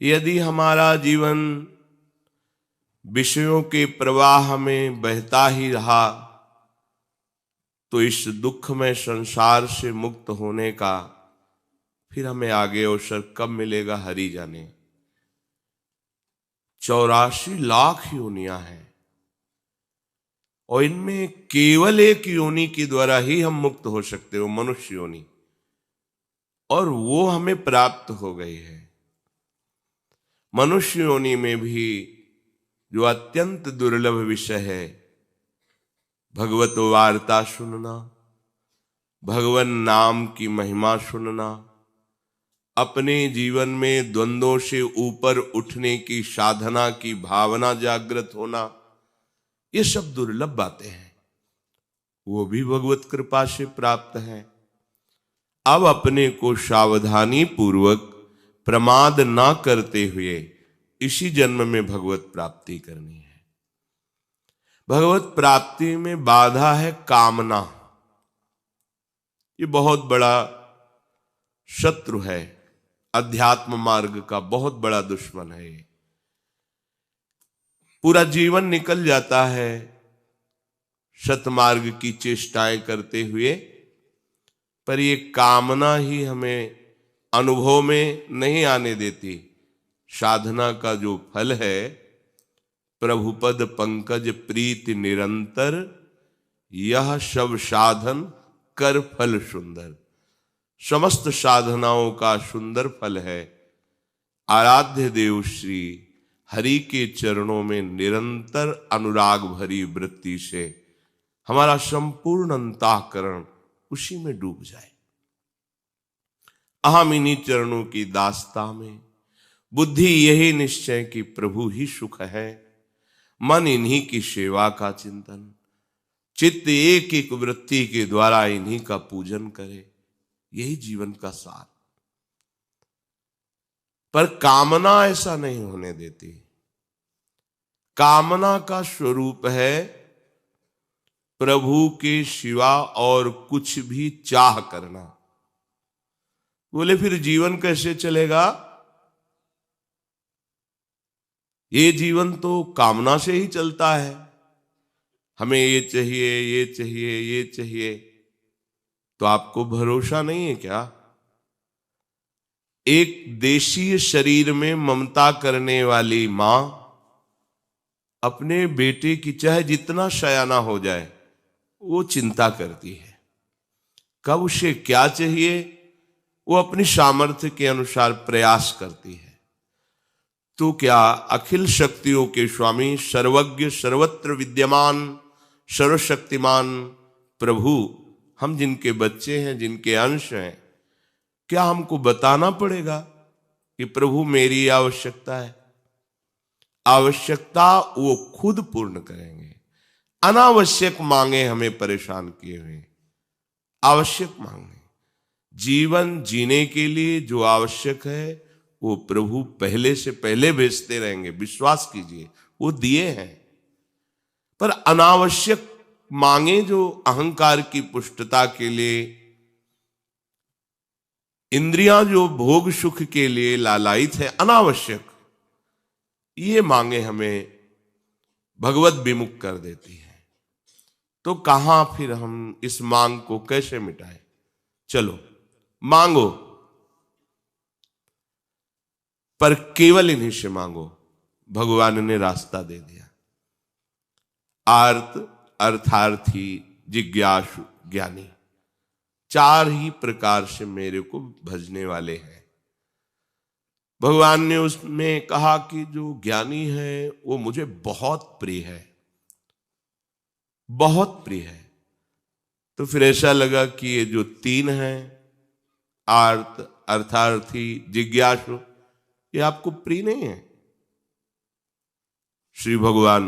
यदि हमारा जीवन विषयों के प्रवाह में बहता ही रहा तो इस दुखमय संसार से मुक्त होने का फिर हमें आगे अवसर कब मिलेगा, हरि जाने। 84 लाख योनियां हैं और इनमें केवल एक योनि के द्वारा ही हम मुक्त हो सकते हो, मनुष्य योनि, और वो हमें प्राप्त हो गई है। मनुष्य योनि में भी जो अत्यंत दुर्लभ विषय है, भगवत वार्ता सुनना, भगवान नाम की महिमा सुनना, अपने जीवन में द्वंद्वों से ऊपर उठने की साधना की भावना जागृत होना, ये सब दुर्लभ बातें हैं, वो भी भगवत कृपा से प्राप्त है। अब अपने को सावधानी पूर्वक प्रमाद ना करते हुए इसी जन्म में भगवत प्राप्ति करनी है। भगवत प्राप्ति में बाधा है कामना। ये बहुत बड़ा शत्रु है, अध्यात्म मार्ग का बहुत बड़ा दुश्मन है। पूरा जीवन निकल जाता है सतमार्ग की चेष्टाएं करते हुए, पर ये कामना ही हमें अनुभव में नहीं आने देती। साधना का जो फल है, प्रभुपद पंकज प्रीति निरंतर, यह सब साधन कर फल सुंदर। समस्त साधनाओं का सुंदर फल है आराध्य देव श्री हरि के चरणों में निरंतर अनुराग भरी वृत्ति से हमारा संपूर्ण अंतःकरण उसी में डूब जाए। अहम इन्हीं चरणों की दास्ता में बुद्धि यही निश्चय कि प्रभु ही सुख है, मन इन्हीं की सेवा का चिंतन, चित्त एक एक वृत्ति के द्वारा इन्हीं का पूजन करे, यही जीवन का सार। पर कामना ऐसा नहीं होने देती। कामना का स्वरूप है प्रभु के सिवा और कुछ भी चाह करना। बोले फिर जीवन कैसे चलेगा? ये जीवन तो कामना से ही चलता है, हमें ये चाहिए, ये चाहिए, ये चाहिए। तो आपको भरोसा नहीं है क्या? एक देशीय शरीर में ममता करने वाली मां अपने बेटे की चाहे जितना सयाना हो जाए वो चिंता करती है, कब उसे क्या चाहिए वो अपनी सामर्थ्य के अनुसार प्रयास करती है। तो क्या अखिल शक्तियों के स्वामी, सर्वज्ञ, सर्वत्र विद्यमान, सर्वशक्तिमान प्रभु, हम जिनके बच्चे हैं, जिनके अंश हैं, क्या हमको बताना पड़ेगा कि प्रभु मेरी आवश्यकता है? आवश्यकता वो खुद पूर्ण करेंगे। अनावश्यक मांगे हमें परेशान किए हुए, आवश्यक मांगे। जीवन जीने के लिए जो आवश्यक है वो प्रभु पहले से पहले भेजते रहेंगे, विश्वास कीजिए, वो दिए हैं। पर अनावश्यक मांगे जो अहंकार की पुष्टता के लिए, इंद्रियां जो भोग सुख के लिए लालायित है, अनावश्यक, ये मांगे हमें भगवत विमुख कर देती है। तो कहां फिर हम इस मांग को कैसे मिटाएं? चलो मांगो, पर केवल इन्हीं से मांगो। भगवान ने रास्ता दे दिया। आर्त, अर्थार्थी, जिज्ञासु, ज्ञानी, 4 ही प्रकार से मेरे को भजने वाले हैं। भगवान ने उसमें कहा कि जो ज्ञानी है वो मुझे बहुत प्रिय है, बहुत प्रिय है। तो फिर ऐसा लगा कि ये जो 3 हैं, आर्त, अर्थार्थी, जिज्ञासु, ये आपको प्रिय नहीं है। श्री भगवान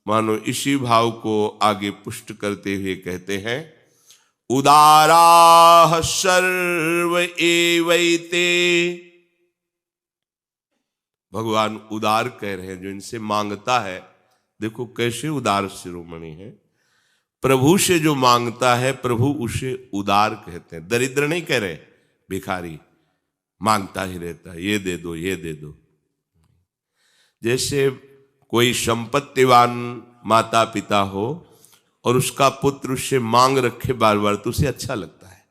मानो इसी भाव को आगे पुष्ट करते हुए कहते हैं, उदाराः सर्व एवैते। भगवान उदार कह रहे हैं, जो इनसे मांगता है, देखो कैसे उदार शिरोमणि है। प्रभु से जो मांगता है प्रभु उसे उदार कहते हैं, दरिद्र नहीं कह रहे, भिखारी। मांगता ही रहता है, ये दे दो, ये दे दो। जैसे कोई संपत्तिवान माता पिता हो और उसका पुत्र उससे मांग रखे बार बार, तो उसे अच्छा लगता है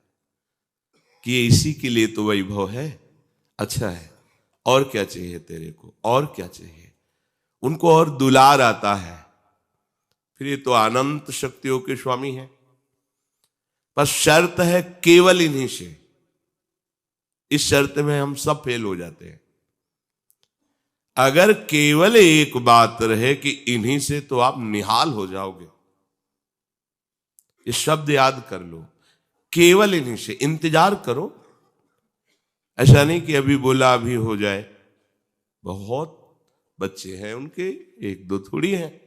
कि ये इसी के लिए तो वैभव है, अच्छा है, और क्या चाहिए तेरे को, और क्या चाहिए। उनको और दुलार आता है, फिर ये तो अनंत शक्तियों के स्वामी है। बस शर्त है केवल इन्हीं से। इस शर्त में हम सब फेल हो जाते हैं। अगर केवल एक बात रहे कि इन्हीं से, तो आप निहाल हो जाओगे। ये शब्द याद कर लो, केवल इन्हीं से। इंतजार करो, ऐसा नहीं कि अभी बोला अभी हो जाए। बहुत बच्चे हैं उनके, एक दो थोड़ी हैं।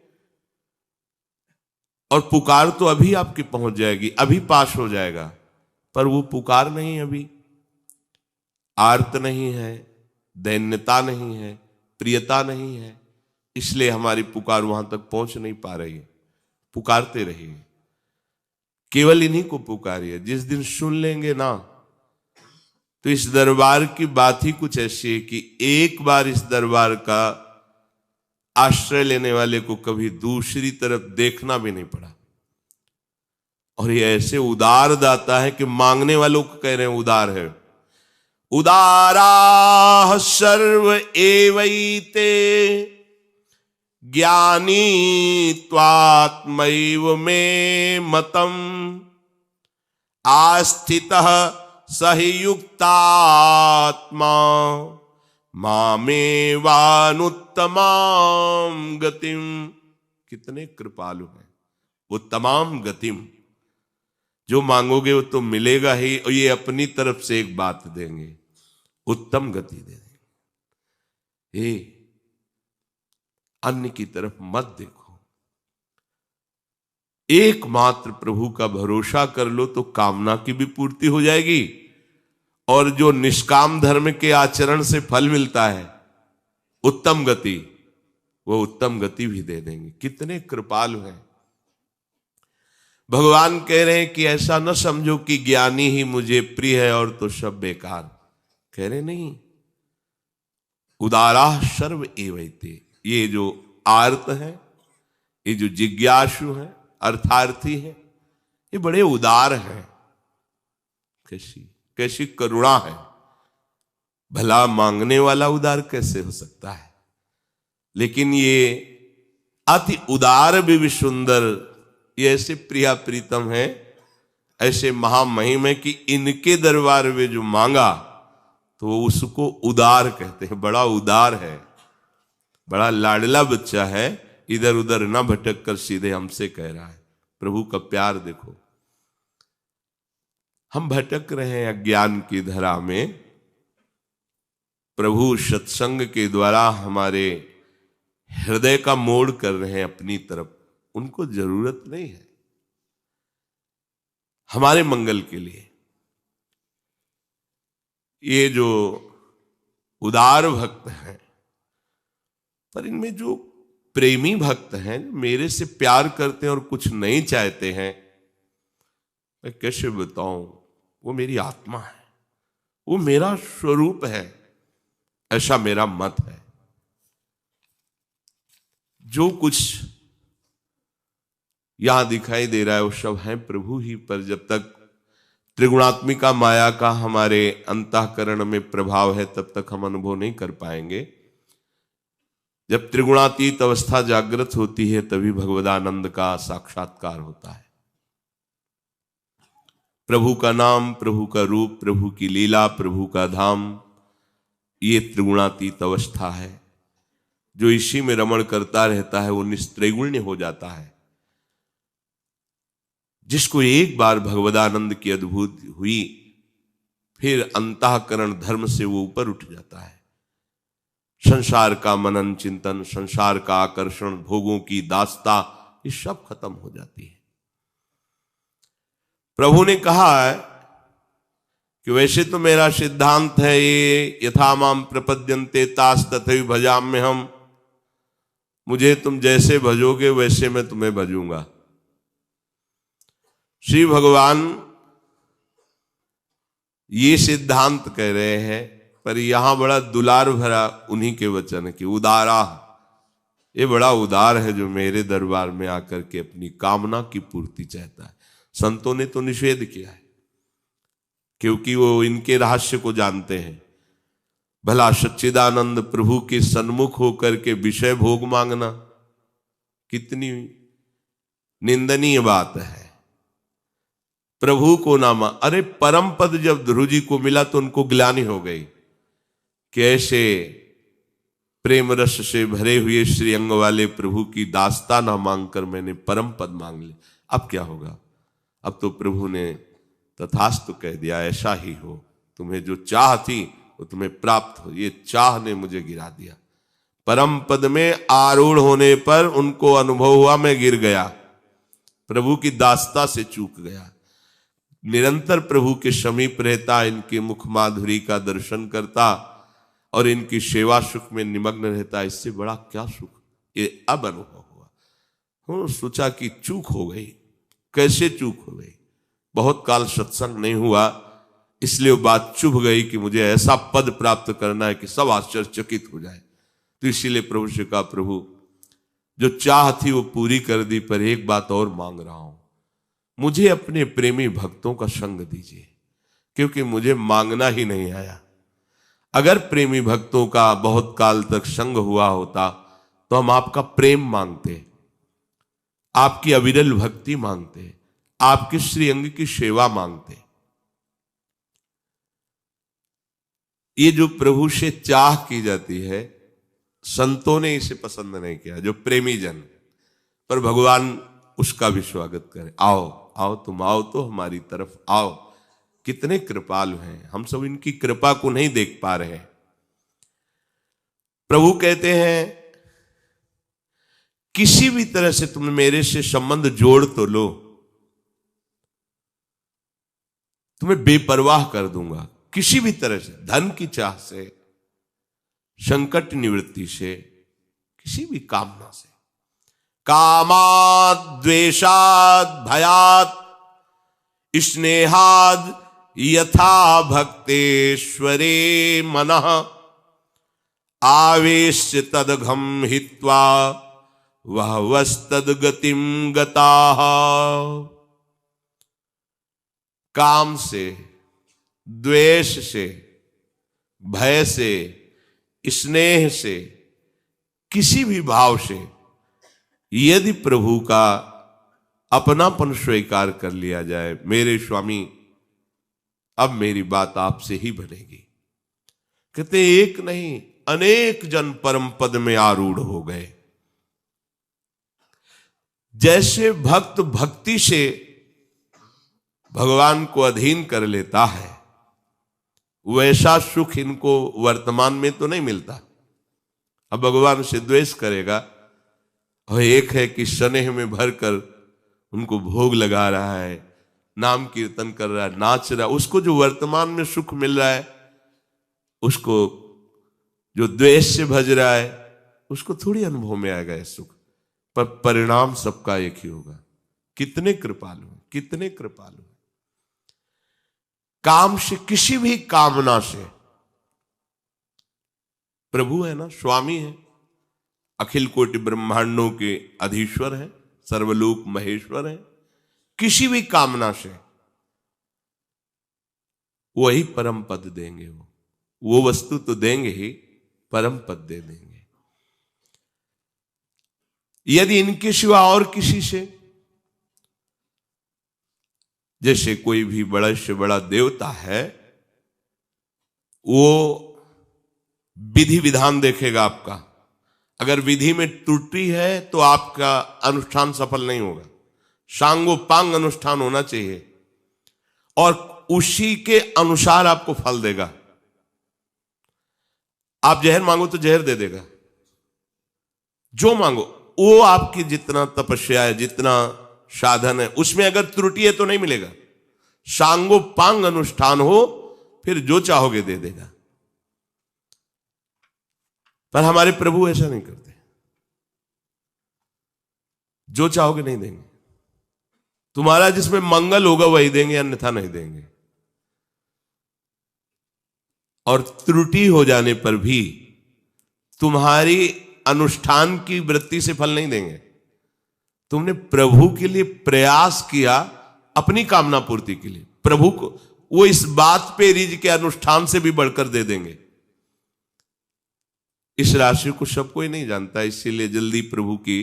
और पुकार तो अभी आपकी पहुंच जाएगी, अभी पास हो जाएगा, पर वो पुकार नहीं, अभी आर्त नहीं है, दैन्यता नहीं है, प्रियता नहीं है, इसलिए हमारी पुकार वहां तक पहुंच नहीं पा रही है। पुकारते रहिए, केवल इन्हीं को पुकारिए। जिस दिन सुन लेंगे ना, तो इस दरबार की बात ही कुछ ऐसी है कि एक बार इस दरबार का आश्रय लेने वाले को कभी दूसरी तरफ देखना भी नहीं पड़ा। और ये ऐसे उदार दाता है कि मांगने वालों को कह रहे हैं उदार है। उदारा सर्व एवैते ज्ञानी त्वात्मैव मे मतम आस्थितः सहि युक्तात्मा मामेवानुत्तमां गतिम। कितने कृपालु हैं वो। तमाम गतिम, जो मांगोगे वो तो मिलेगा ही, और ये अपनी तरफ से एक बात देंगे, उत्तम गति दे देंगे। ये अन्य की तरफ मत देखो, एकमात्र प्रभु का भरोसा कर लो तो कामना की भी पूर्ति हो जाएगी, और जो निष्काम धर्म के आचरण से फल मिलता है उत्तम गति, वो उत्तम गति भी दे देंगे। कितने कृपालु हैं। भगवान कह रहे हैं कि ऐसा न समझो कि ज्ञानी ही मुझे प्रिय है और तो सब बेकार। कह रहे नहीं, उदारा सर्व एवैते। ये जो आर्त है, ये जो जिज्ञासु है, अर्थार्थी है, ये बड़े उदार हैं। कैसी कैसी करुणा है। भला मांगने वाला उदार कैसे हो सकता है। लेकिन ये अति उदार भी सुंदर, ये ऐसे प्रिया प्रीतम है, ऐसे महामहिम है कि इनके दरबार में जो मांगा तो उसको उदार कहते हैं। बड़ा उदार है, बड़ा लाडला बच्चा है, इधर उधर ना भटक कर सीधे हमसे कह रहा है। प्रभु का प्यार देखो। हम भटक रहे हैं अज्ञान की धरा में, प्रभु सत्संग के द्वारा हमारे हृदय का मोड़ कर रहे हैं अपनी तरफ। उनको जरूरत नहीं है, हमारे मंगल के लिए। ये जो उदार भक्त हैं, पर इनमें जो प्रेमी भक्त हैं, मेरे से प्यार करते हैं और कुछ नहीं चाहते हैं, मैं कैसे बताऊं। वो मेरी आत्मा है, वो मेरा स्वरूप है, ऐसा मेरा मत है। जो कुछ यहां दिखाई दे रहा है वो सब है प्रभु ही। पर जब तक त्रिगुणात्मिका माया का हमारे अंतःकरण में प्रभाव है, तब तक हम अनुभव नहीं कर पाएंगे। जब त्रिगुणातीत अवस्था जागृत होती है, तभी भगवदानंद का साक्षात्कार होता है। प्रभु का नाम, प्रभु का रूप, प्रभु की लीला, प्रभु का धाम, ये त्रिगुणातीत अवस्था है। जो इसी में रमण करता रहता है वो निस्त्रैगुण्य हो जाता है। जिसको एक बार भगवदानंद की अद्भुत हुई, फिर अंतःकरण धर्म से वो ऊपर उठ जाता है। संसार का मनन चिंतन, संसार का आकर्षण, भोगों की दास्ता, ये सब खत्म हो जाती है। प्रभु ने कहा है कि वैसे तो मेरा सिद्धांत है ये, यथा माम प्रपद्यन्ते तास तथैव भजाम्यहम्। मुझे तुम जैसे भजोगे वैसे मैं तुम्हें भजूंगा। श्री भगवान ये सिद्धांत कह रहे हैं, पर यहां बड़ा दुलार भरा उन्हीं के वचन है कि उदारा, ये बड़ा उदार है जो मेरे दरबार में आकर के अपनी कामना की पूर्ति चाहता है। संतों ने तो निषेध किया है, क्योंकि वो इनके रहस्य को जानते हैं। भला सच्चिदानंद प्रभु के सन्मुख होकर के विषय भोग मांगना कितनी निंदनीय बात है। प्रभु को ना अरे परम पद जब ध्रुव जी को मिला तो उनको ग्लानि हो गई कि ऐसे प्रेम रस से भरे हुए श्रीअंग वाले प्रभु की दास्ता ना मांगकर मैंने परम पद मांग लिया, अब क्या होगा। अब तो प्रभु ने तथास्तु कह दिया, ऐसा ही हो, तुम्हें जो चाह थी वो तुम्हें प्राप्त हो। ये चाह ने मुझे गिरा दिया। परम पद में आरूढ़ होने पर उनको अनुभव हुआ मैं गिर गया, प्रभु की दास्ता से चूक गया। निरंतर प्रभु के समीप रहता, इनके मुख माधुरी का दर्शन करता और इनकी सेवा सुख में निमग्न रहता, इससे बड़ा क्या सुख। ये अब अनुभव हुआ। सोचा कि चूक हो गई। कैसे चूक हो गई? बहुत काल सत्संग नहीं हुआ, इसलिए वो बात चुभ गई कि मुझे ऐसा पद प्राप्त करना है कि सब आश्चर्यचकित हो जाए। तो इसीलिए प्रभु से कहा, प्रभु जो चाह थी वो पूरी कर दी, पर एक बात और मांग रहा हूं, मुझे अपने प्रेमी भक्तों का संग दीजिए, क्योंकि मुझे मांगना ही नहीं आया। अगर प्रेमी भक्तों का बहुत काल तक संग हुआ होता तो हम आपका प्रेम मांगते, आपकी अविरल भक्ति मांगते, आपके श्री अंग की सेवा मांगते। ये जो प्रभु से चाह की जाती है, संतों ने इसे पसंद नहीं किया, जो प्रेमी जन, पर भगवान उसका भी स्वागत करे। आओ आओ, तुम आओ तो हमारी तरफ आओ। कितने कृपालु हैं, हम सब इनकी कृपा को नहीं देख पा रहे। प्रभु कहते हैं किसी भी तरह से तुम मेरे से संबंध जोड़ तो लो, तुम्हें बेपरवाह कर दूंगा। किसी भी तरह से, धन की चाह से, संकट निवृत्ति से, किसी भी कामना से। कामाद द्वेषाद भयात स्नेहाद यथा भक्तेश्वरे मनः आवेश्य तदघम हित्वा वह वस्तद गतिम गताः। काम से, द्वेष से, भय से, स्नेह से, किसी भी भाव से यदि प्रभु का अपनापन स्वीकार कर लिया जाए, मेरे स्वामी अब मेरी बात आपसे ही बनेगी। कहते एक नहीं अनेक जन परम पद में आरूढ़ हो गए। जैसे भक्त भक्ति से भगवान को अधीन कर लेता है, वैसा सुख इनको वर्तमान में तो नहीं मिलता। अब भगवान से द्वेष करेगा, और एक है कि स्नेह में भरकर उनको भोग लगा रहा है, नाम कीर्तन कर रहा है, नाच रहा है, उसको जो वर्तमान में सुख मिल रहा है, उसको जो द्वेष से भज रहा है उसको थोड़ी अनुभव में आएगा ये सुख। पर परिणाम सबका एक ही होगा। कितने कृपालु, कितने कृपालु। काम से, किसी भी कामना से, प्रभु है ना, स्वामी है, अखिल कोटि ब्रह्मांडों के अधीश्वर है, सर्वलोक महेश्वर है। किसी भी कामना से वही परम पद देंगे। वो वस्तु तो देंगे ही, परम पद दे देंगे। यदि इनके सिवा और किसी से, जैसे कोई भी बड़ा से बड़ा देवता है, वो विधि विधान देखेगा आपका। अगर विधि में त्रुटि है तो आपका अनुष्ठान सफल नहीं होगा। सांगोपांग अनुष्ठान होना चाहिए और उसी के अनुसार आपको फल देगा। आप जहर मांगो तो जहर दे देगा, जो मांगो वो आपकी जितना तपस्या है, जितना साधन है, उसमें अगर त्रुटि है तो नहीं मिलेगा। सांगोपांग अनुष्ठान हो, फिर जो चाहोगे दे देगा। पर हमारे प्रभु ऐसा नहीं करते, जो चाहोगे नहीं देंगे। तुम्हारा जिसमें मंगल होगा वही देंगे, अन्यथा नहीं देंगे। और त्रुटि हो जाने पर भी तुम्हारी अनुष्ठान की वृत्ति से फल नहीं देंगे। तुमने प्रभु के लिए प्रयास किया, अपनी कामना पूर्ति के लिए, प्रभु को वो इस बात पे रिज के अनुष्ठान से भी बढ़कर दे देंगे। इस राशि को सब कोई नहीं जानता, इसीलिए जल्दी प्रभु की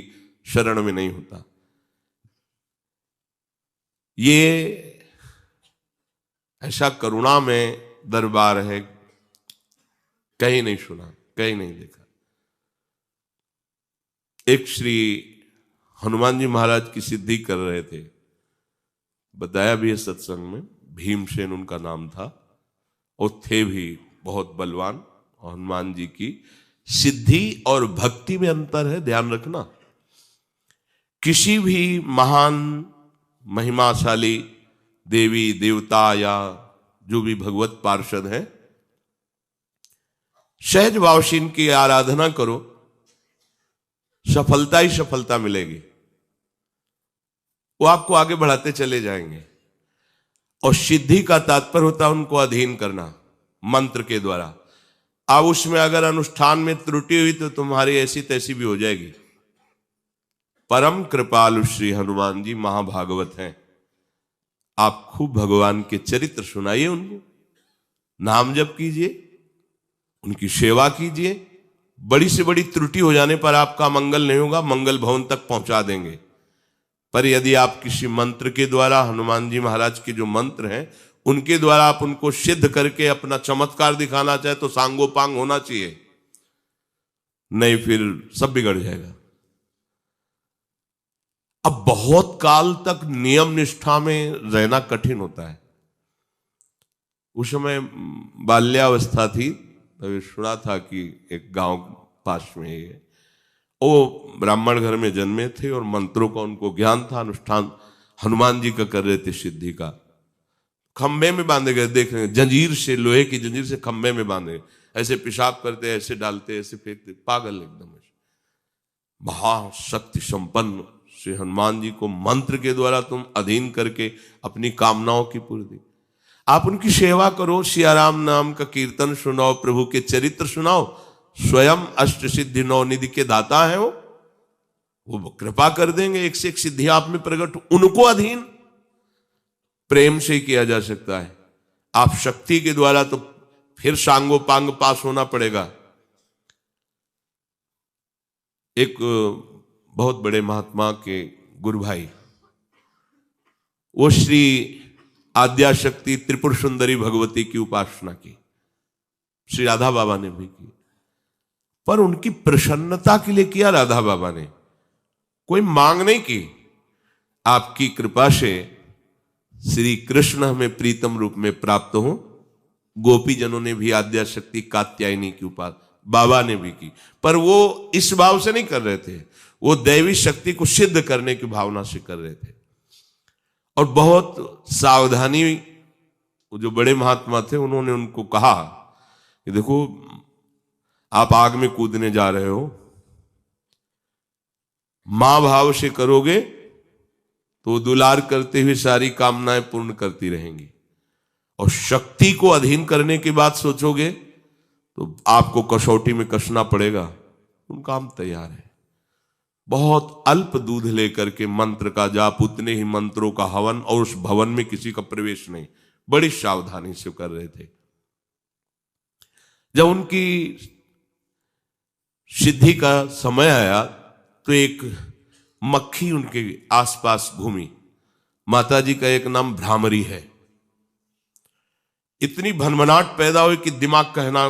शरण में नहीं होता। ये ऐसा करुणा में दरबार है, कहीं नहीं सुना, कहीं नहीं देखा। एक श्री हनुमान जी महाराज की सिद्धि कर रहे थे, बताया भी है सत्संग में, भीमसेन उनका नाम था, और थे भी बहुत बलवान। और हनुमान जी की सिद्धि और भक्ति में अंतर है, ध्यान रखना। किसी भी महान महिमाशाली देवी देवता या जो भी भगवत पार्षद हैं, सहज भाव से इनकी आराधना करो, सफलता ही सफलता मिलेगी। वो आपको आगे बढ़ाते चले जाएंगे। और सिद्धि का तात्पर्य होता है उनको अधीन करना मंत्र के द्वारा। अब उसमें अगर अनुष्ठान में त्रुटि हुई तो तुम्हारी ऐसी तैसी भी हो जाएगी। परम कृपालु श्री हनुमान जी महाभागवत हैं। आप खूब भगवान के चरित्र सुनाइए, उनको नाम जप कीजिए, उनकी सेवा कीजिए। बड़ी से बड़ी त्रुटि हो जाने पर आपका मंगल नहीं होगा, मंगल भवन तक पहुंचा देंगे। पर यदि आप किसी मंत्र के द्वारा, हनुमान जी महाराज के जो मंत्र हैं उनके द्वारा आप उनको सिद्ध करके अपना चमत्कार दिखाना चाहे तो सांगोपांग होना चाहिए, नहीं फिर सब बिगड़ जाएगा। अब बहुत काल तक नियम निष्ठा में रहना कठिन होता है। उस समय बाल्यावस्था थी, तभी सुना था कि एक गांव पास में है, वो ब्राह्मण घर में जन्मे थे और मंत्रों का उनको ज्ञान था। अनुष्ठान हनुमान जी का कर रहे थे सिद्धि का। खंबे में बांधे गए, देख रहे हैं, जंजीर से, लोहे की जंजीर से खंबे में बांधे, ऐसे पेशाब करते, ऐसे डालते, ऐसे फेंकते, पागल एकदम। महाशक्ति संपन्न श्री हनुमान जी को मंत्र के द्वारा तुम अधीन करके अपनी कामनाओं की पूर्ति। आप उनकी सेवा करो, सियाराम नाम का कीर्तन सुनाओ, प्रभु के चरित्र सुनाओ। स्वयं अष्ट सिद्धि नौ निधि के दाता है वो कृपा कर देंगे, एक से एक सिद्धि आप में प्रकट। उनको अधीन प्रेम से ही किया जा सकता है। आप शक्ति के द्वारा तो फिर सांगोपांग पास होना पड़ेगा। एक बहुत बड़े महात्मा के गुरु भाई, वो श्री आद्याशक्ति त्रिपुर सुंदरी भगवती की उपासना की, श्री राधा बाबा ने भी की, पर उनकी प्रसन्नता के लिए किया राधा बाबा ने, कोई मांग नहीं की। आपकी कृपा से श्री कृष्ण हमें प्रीतम रूप में प्राप्त हो। गोपी जनों ने भी आद्याशक्ति कात्यायनी की उपासना बाबा ने भी की, पर वो इस भाव से नहीं कर रहे थे, वो दैवी शक्ति को सिद्ध करने की भावना से कर रहे थे। और बहुत सावधानी, जो बड़े महात्मा थे उन्होंने उनको कहा कि देखो आप आग में कूदने जा रहे हो, मां भाव से करोगे तो दुलार करते हुए सारी कामनाएं पूर्ण करती रहेंगी, और शक्ति को अधीन करने की बात सोचोगे तो आपको कसौटी में कसना पड़ेगा। उनका हम तैयार है। बहुत अल्प दूध लेकर के मंत्र का जाप, उतने ही मंत्रों का हवन, और उस भवन में किसी का प्रवेश नहीं, बड़ी सावधानी से कर रहे थे। जब उनकी सिद्धि का समय आया तो एक मक्खी उनके आसपास घूमी। माता जी का एक नाम भ्रामरी है। इतनी भनभनाट पैदा हुई कि दिमाग कहना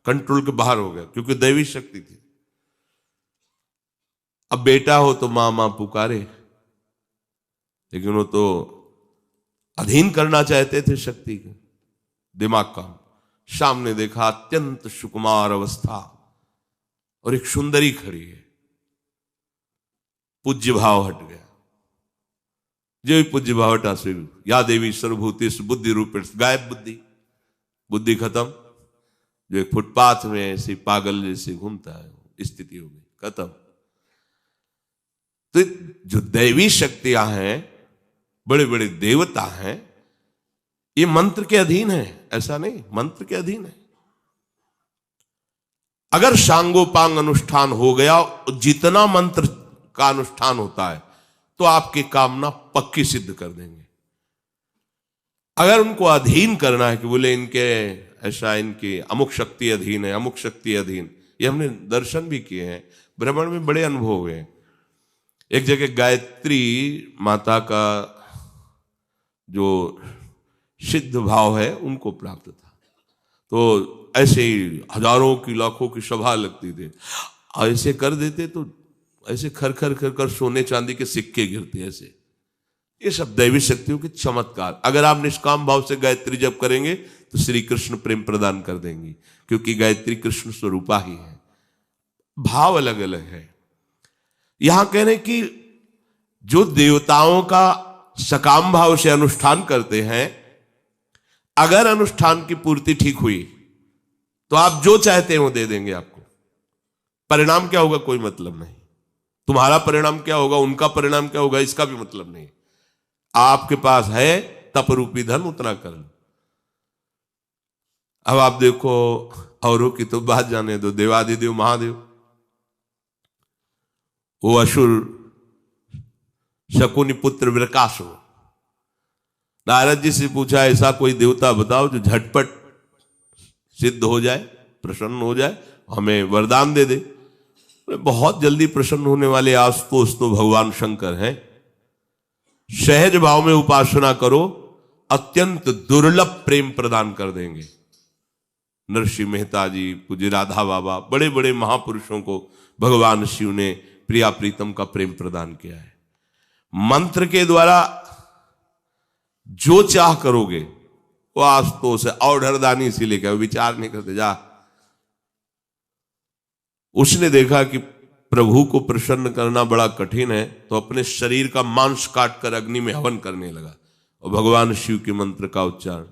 कंट्रोल के बाहर हो गया, क्योंकि दैवी शक्ति थी। अब बेटा हो तो मां मां पुकारे, लेकिन वो तो अधीन करना चाहते थे शक्ति के, दिमाग का। सामने देखा अत्यंत सुकुमार अवस्था और एक सुंदरी खड़ी है। पूज्य भाव हट गया। जो पूज्य भाव हटा से या देवी सर्वभूतेषु बुद्धि रूपेण, गायब बुद्धि, बुद्धि खत्म। जो एक फुटपाथ में ऐसे पागल जैसे घूमता है, स्थिति हो गई, खत्म। तो जो दैवी शक्तियां हैं, बड़े बड़े देवता हैं, ये मंत्र के अधीन है, ऐसा नहीं, मंत्र के अधीन है। अगर सांगोपांग अनुष्ठान हो गया, जितना मंत्र का अनुष्ठान होता है, तो आपकी कामना पक्की सिद्ध कर देंगे। अगर उनको अधीन करना है कि बोले इनके ऐसा, इनकी अमुक शक्ति अधीन है, अमुक शक्ति अधीन, ये हमने दर्शन भी किए हैं, भ्रमण में बड़े अनुभव हुए हैं। एक जगह गायत्री माता का जो सिद्ध भाव है उनको प्राप्त था, तो ऐसे ही हजारों की लाखों की सभा लगती थी, ऐसे कर देते तो ऐसे खर खर खर कर सोने चांदी के सिक्के गिरते ऐसे। ये सब दैवी शक्तियों के चमत्कार। अगर आप निष्काम भाव से गायत्री जप करेंगे तो श्री कृष्ण प्रेम प्रदान कर देंगी, क्योंकि गायत्री कृष्ण स्वरूपा ही है, भाव अलग अलग है। यहां कह रहे कि जो देवताओं का सकाम भाव से अनुष्ठान करते हैं, अगर अनुष्ठान की पूर्ति ठीक हुई तो आप जो चाहते हैं वो दे देंगे आपको। परिणाम क्या होगा कोई मतलब नहीं, तुम्हारा परिणाम क्या होगा, उनका परिणाम क्या होगा, इसका भी मतलब नहीं। आपके पास है तप रूपी धन, उतना कर लो। अब आप देखो, औरों की तो बात जाने दो, देवादिदेव महादेव, वो असुर शकुनि पुत्र विरकासुर, नारद जी से पूछा ऐसा कोई देवता बताओ जो झटपट सिद्ध हो जाए, प्रसन्न हो जाए, हमें वरदान दे दे। बहुत जल्दी प्रसन्न होने वाले आशुतोष तो भगवान शंकर हैं। सहज भाव में उपासना करो, अत्यंत दुर्लभ प्रेम प्रदान कर देंगे। नरसिंह मेहता जी, पूज्य राधा बाबा, बड़े बड़े महापुरुषों को भगवान शिव ने प्रिया प्रीतम का प्रेम प्रदान किया है। मंत्र के द्वारा जो चाह करोगे वो आशुतोष है, और ढरदानी इसीलिए क्या विचार नहीं करते जा। उसने देखा कि प्रभु को प्रसन्न करना बड़ा कठिन है, तो अपने शरीर का मांस काट कर अग्नि में हवन करने लगा और भगवान शिव के मंत्र का उच्चारण।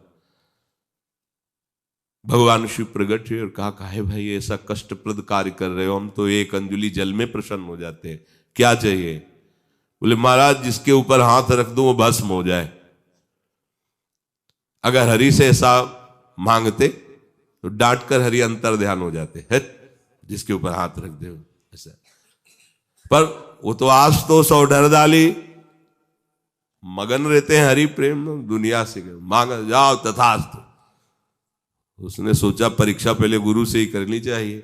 भगवान शिव प्रकट हुए और कहा, काहे भाई ऐसा कष्टप्रद कार्य कर रहे हो, हम तो एक अंजुलि जल में प्रसन्न हो जाते हैं, क्या चाहिए? बोले महाराज जिसके ऊपर हाथ रख दो वो भस्म हो जाए। अगर हरि से ऐसा मांगते तो डांट कर हरि अंतर ध्यान हो जाते हैं, जिसके ऊपर हाथ रख दे ऐसा। पर वो तो आशुतोष और डरदाली मगन रहते हैं हरि प्रेम में, दुनिया से मांग जाओ तथास्तु। उसने सोचा परीक्षा पहले गुरु से ही करनी चाहिए,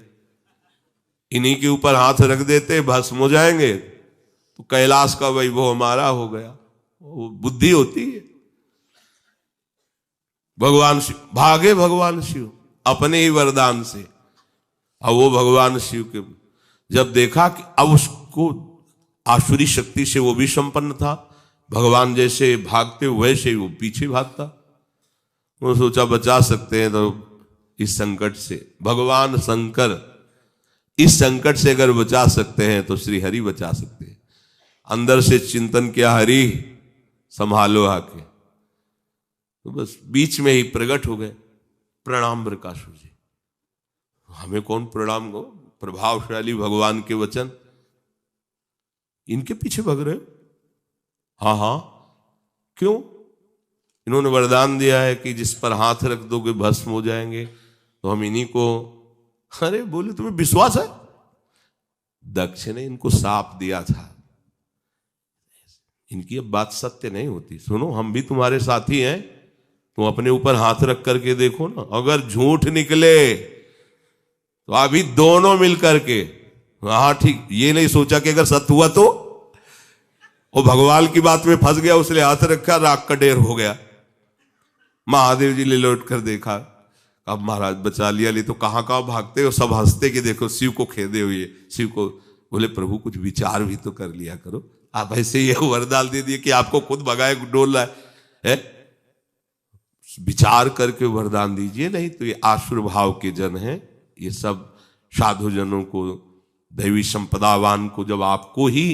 इन्हीं के ऊपर हाथ रख देते भस्म हो जाएंगे तो कैलाश का वैभव हमारा हो गया। वो बुद्धि होती है। भगवान शिव भागे, भगवान शिव अपने ही वरदान से। अब वो भगवान शिव के जब देखा कि अब उसको आसुरी शक्ति से वो भी संपन्न था, भगवान जैसे भागते वैसे ही वो पीछे भागता। वो सोचा बचा सकते हैं तो इस संकट से, भगवान शंकर इस संकट से अगर बचा सकते हैं तो श्री हरि बचा सकते हैं। अंदर से चिंतन किया, हरि संभालो आके, तो बस बीच में ही प्रकट हो गए। प्रणाम बृकासुर जी। हमें कौन प्रणाम को, प्रभावशाली भगवान के वचन, इनके पीछे भाग रहे हो? हाँ हाँ, क्यों? इन्होंने वरदान दिया है कि जिस पर हाथ रख दोगे भस्म हो जाएंगे, तो हम इन्हीं को। अरे बोले तुम्हें विश्वास है? दक्ष ने इनको साप दिया था, इनकी अब बात सत्य नहीं होती। सुनो, हम भी तुम्हारे साथी हैं, तुम अपने ऊपर हाथ रख करके देखो ना, अगर झूठ निकले तो अभी दोनों मिल करके, हाँ ठीक, ये नहीं सोचा कि अगर सत्य हुआ तो। वो भगवान की बात में फंस गया, उसने हाथ रखा, राख का ढेर हो गया। महादेव जी ने लौट कर देखा, अब महाराज बचा लिया। ले तो कहां कहां भागते हो, सब हंसते कि देखो शिव को खेदे हुए। शिव को बोले प्रभु कुछ विचार भी तो कर लिया करो, आप ऐसे ही वरदान दे दिए कि आपको खुद भगाए डोल रहा है। विचार करके वरदान दीजिए, नहीं तो ये आसुर भाव के जन हैं। ये सब साधु जनों को, दैवी संपदावान को, जब आपको ही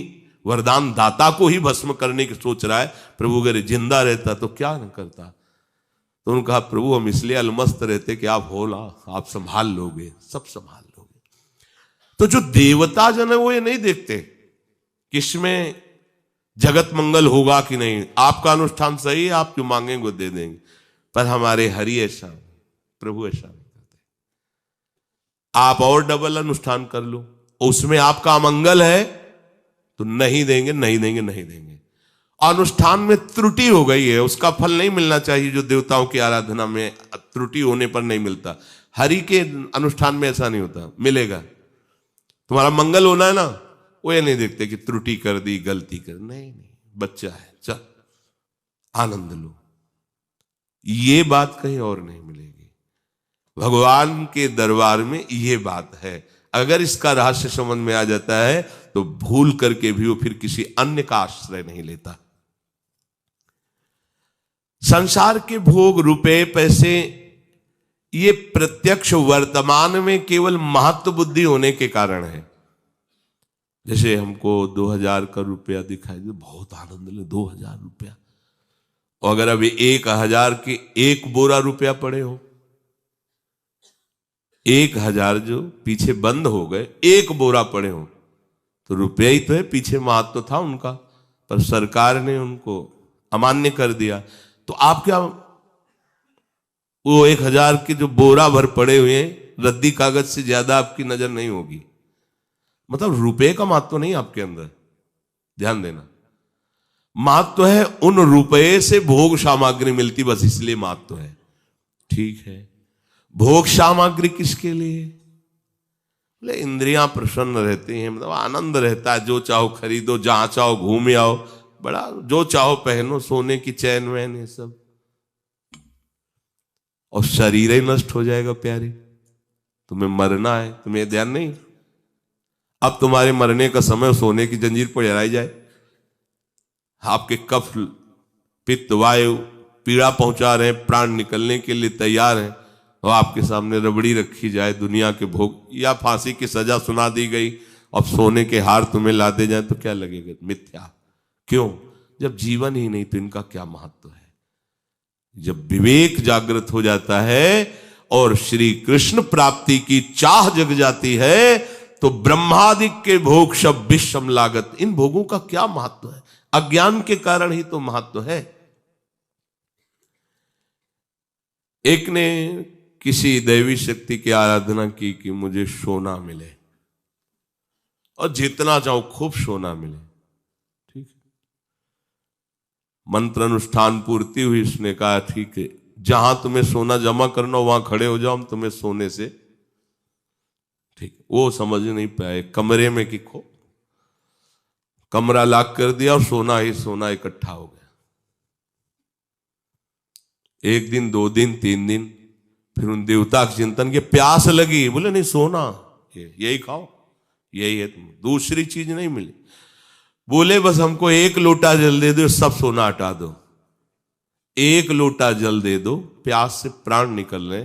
वरदान दाता को ही भस्म करने की सोच रहा है, प्रभु अगर जिंदा रहता तो क्या न करता। तो उन्होंने कहा प्रभु हम इसलिए अलमस्त रहते कि आप हो ना, आप संभाल लोगे, सब संभाल लोगे। तो जो देवता जन है वो ये नहीं देखते कि इसमें जगत मंगल होगा कि नहीं, आपका अनुष्ठान सही है, आप जो मांगेंगे वो दे देंगे। पर हमारे हरि ऐसा, प्रभु ऐसा नहीं करते। आप और डबल अनुष्ठान कर लो, उसमें आपका अमंगल है तो नहीं देंगे, नहीं देंगे, नहीं देंगे। अनुष्ठान में त्रुटि हो गई है, उसका फल नहीं मिलना चाहिए जो देवताओं की आराधना में त्रुटि होने पर नहीं मिलता। हरि के अनुष्ठान में ऐसा नहीं होता, मिलेगा। तुम्हारा मंगल होना है ना, वो ये नहीं देखते कि त्रुटि कर दी, गलती कर, नहीं नहीं, बच्चा है, चल आनंद लो। ये बात कहीं और नहीं मिलेगी। भगवान के दरबार में ये बात है। अगर इसका रहस्य समझ में आ जाता है तो भूल करके भी वो फिर किसी अन्य का आश्रय नहीं लेता। संसार के भोग, रुपए, पैसे, ये प्रत्यक्ष वर्तमान में केवल महत्व बुद्धि होने के कारण है। जैसे हमको 2000 का रुपया दिखाई दे, बहुत आनंद ले, 2000 रुपया, और अगर अभी 1000 के एक बोरा रुपया पड़े हो, 1000 जो पीछे बंद हो गए, एक बोरा पड़े हो, तो रुपया ही तो है, पीछे महत्व था उनका, पर सरकार ने उनको अमान्य कर दिया। तो आप क्या, वो 1000 के जो बोरा भर पड़े हुए हैं, रद्दी कागज से ज्यादा आपकी नजर नहीं होगी। मतलब रुपए का महत्व नहीं आपके अंदर, ध्यान देना। महत्व है उन रुपए से भोग सामग्री मिलती, बस इसलिए महत्व है। ठीक है, भोग सामग्री किसके लिए? बोले इंद्रियां प्रसन्न रहती हैं, मतलब आनंद रहता है, जो चाहो खरीदो, जहां चाहो घूम आओ, बड़ा जो चाहो पहनो, सोने की चैन वैन, ये सब, और शरीर ही नष्ट हो जाएगा प्यारे। तुम्हें मरना है, तुम्हें ध्यान नहीं। अब तुम्हारे मरने का समय, सोने की जंजीर पर जलाई जाए, आपके कफ, पित्त, वायु पीड़ा पहुंचा रहे हैं, प्राण निकलने के लिए तैयार हैं, और आपके सामने रबड़ी रखी जाए दुनिया के भोग, या फांसी की सजा सुना दी गई, अब सोने के हार तुम्हें ला दे जाए, तो क्या लगेगा? मिथ्या। क्यों? जब जीवन ही नहीं तो इनका क्या महत्व है? जब विवेक जागृत हो जाता है और श्री कृष्ण प्राप्ति की चाह जग जाती है, तो ब्रह्मादिक के भोग सब विषम लागत, इन भोगों का क्या महत्व है? अज्ञान के कारण ही तो महत्व है। एक ने किसी दैवी शक्ति की आराधना की कि मुझे सोना मिले, और जितना चाहो खूब सोना मिले। ठीक है, मंत्र अनुष्ठान पूर्ति हुई, उसने कहा ठीक है, जहां तुम्हें सोना जमा करना वहां खड़े हो जाओ, हम तुम्हें सोने से। ठीक, वो समझ नहीं पाए, कमरे में कि खो, कमरा लॉक कर दिया और सोना ही सोना इकट्ठा हो गया। 1 दिन, 2 दिन, 3 दिन, फिर उन देवता के चिंतन के, प्यास लगी, बोले नहीं सोना, यही खाओ, यही है, तुम दूसरी चीज नहीं मिली। बोले बस हमको 1 लोटा जल दे दो, सब सोना हटा दो, 1 लोटा जल दे दो, प्यास से प्राण निकल रहे,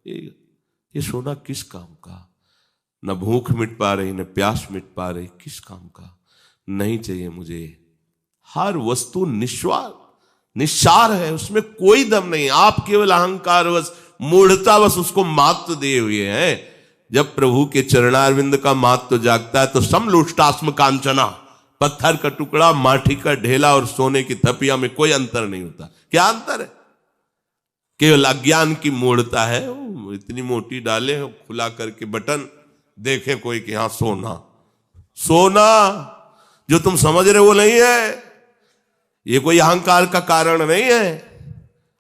ये सोना किस काम का? न भूख मिट पा रही, न प्यास मिट पा रही, किस काम का? नहीं चाहिए मुझे। हर वस्तु निस्वार्थ, निस्सार है, उसमें कोई दम नहीं। आप केवल अहंकारवश, मूढ़तावश उसको महत्व दिए हुए हैं। जब प्रभु के चरणारविंद का महत्व जागता है तो समलोष्टास्म कांचना, पत्थर का टुकड़ा, माटी का ढेला और सोने की थपिया में कोई अंतर नहीं होता। क्या अंतर है? केवल अज्ञान की मूढ़ता है। इतनी मोटी डाले, खुला करके बटन देखे कोई कि हाँ सोना, सोना जो तुम समझ रहे वो नहीं है, ये कोई अहंकार का कारण नहीं है।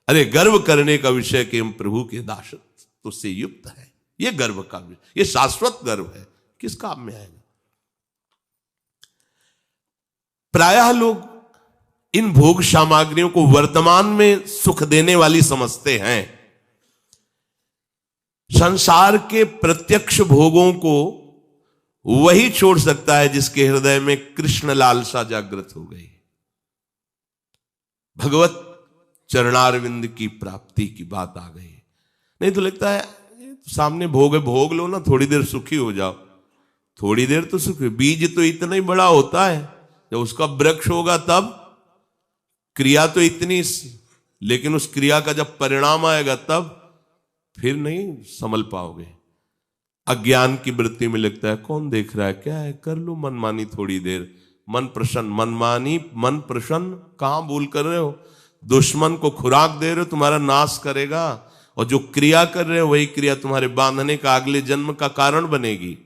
अरे गर्व करने का विषय कि हम प्रभु के दास तुझसे युक्त है, ये गर्व का विषय, ये शाश्वत गर्व है, किस काम में आएगा? प्रायः लोग इन भोग सामग्रियों को वर्तमान में सुख देने वाली समझते हैं। संसार के प्रत्यक्ष भोगों को वही छोड़ सकता है जिसके हृदय में कृष्ण लालसा जागृत हो गई, भगवत चरणारविंद की प्राप्ति की बात आ गई। नहीं तो लगता है सामने भोग है, भोग लो ना, थोड़ी देर सुखी हो जाओ। थोड़ी देर तो सुखी, बीज तो इतना ही बड़ा होता है, जब उसका वृक्ष होगा तब। क्रिया तो इतनी, लेकिन उस क्रिया का जब परिणाम आएगा तब फिर नहीं संभल पाओगे। अज्ञान की वृत्ति में लगता है कौन देख रहा है, क्या है, कर लो मनमानी थोड़ी देर, मन प्रसन्न। मनमानी, मन प्रसन्न कहां भूल कर रहे हो? दुश्मन को खुराक दे रहे हो, तुम्हारा नाश करेगा। और जो क्रिया कर रहे हो वही क्रिया तुम्हारे बांधने का अगले जन्म का कारण बनेगी।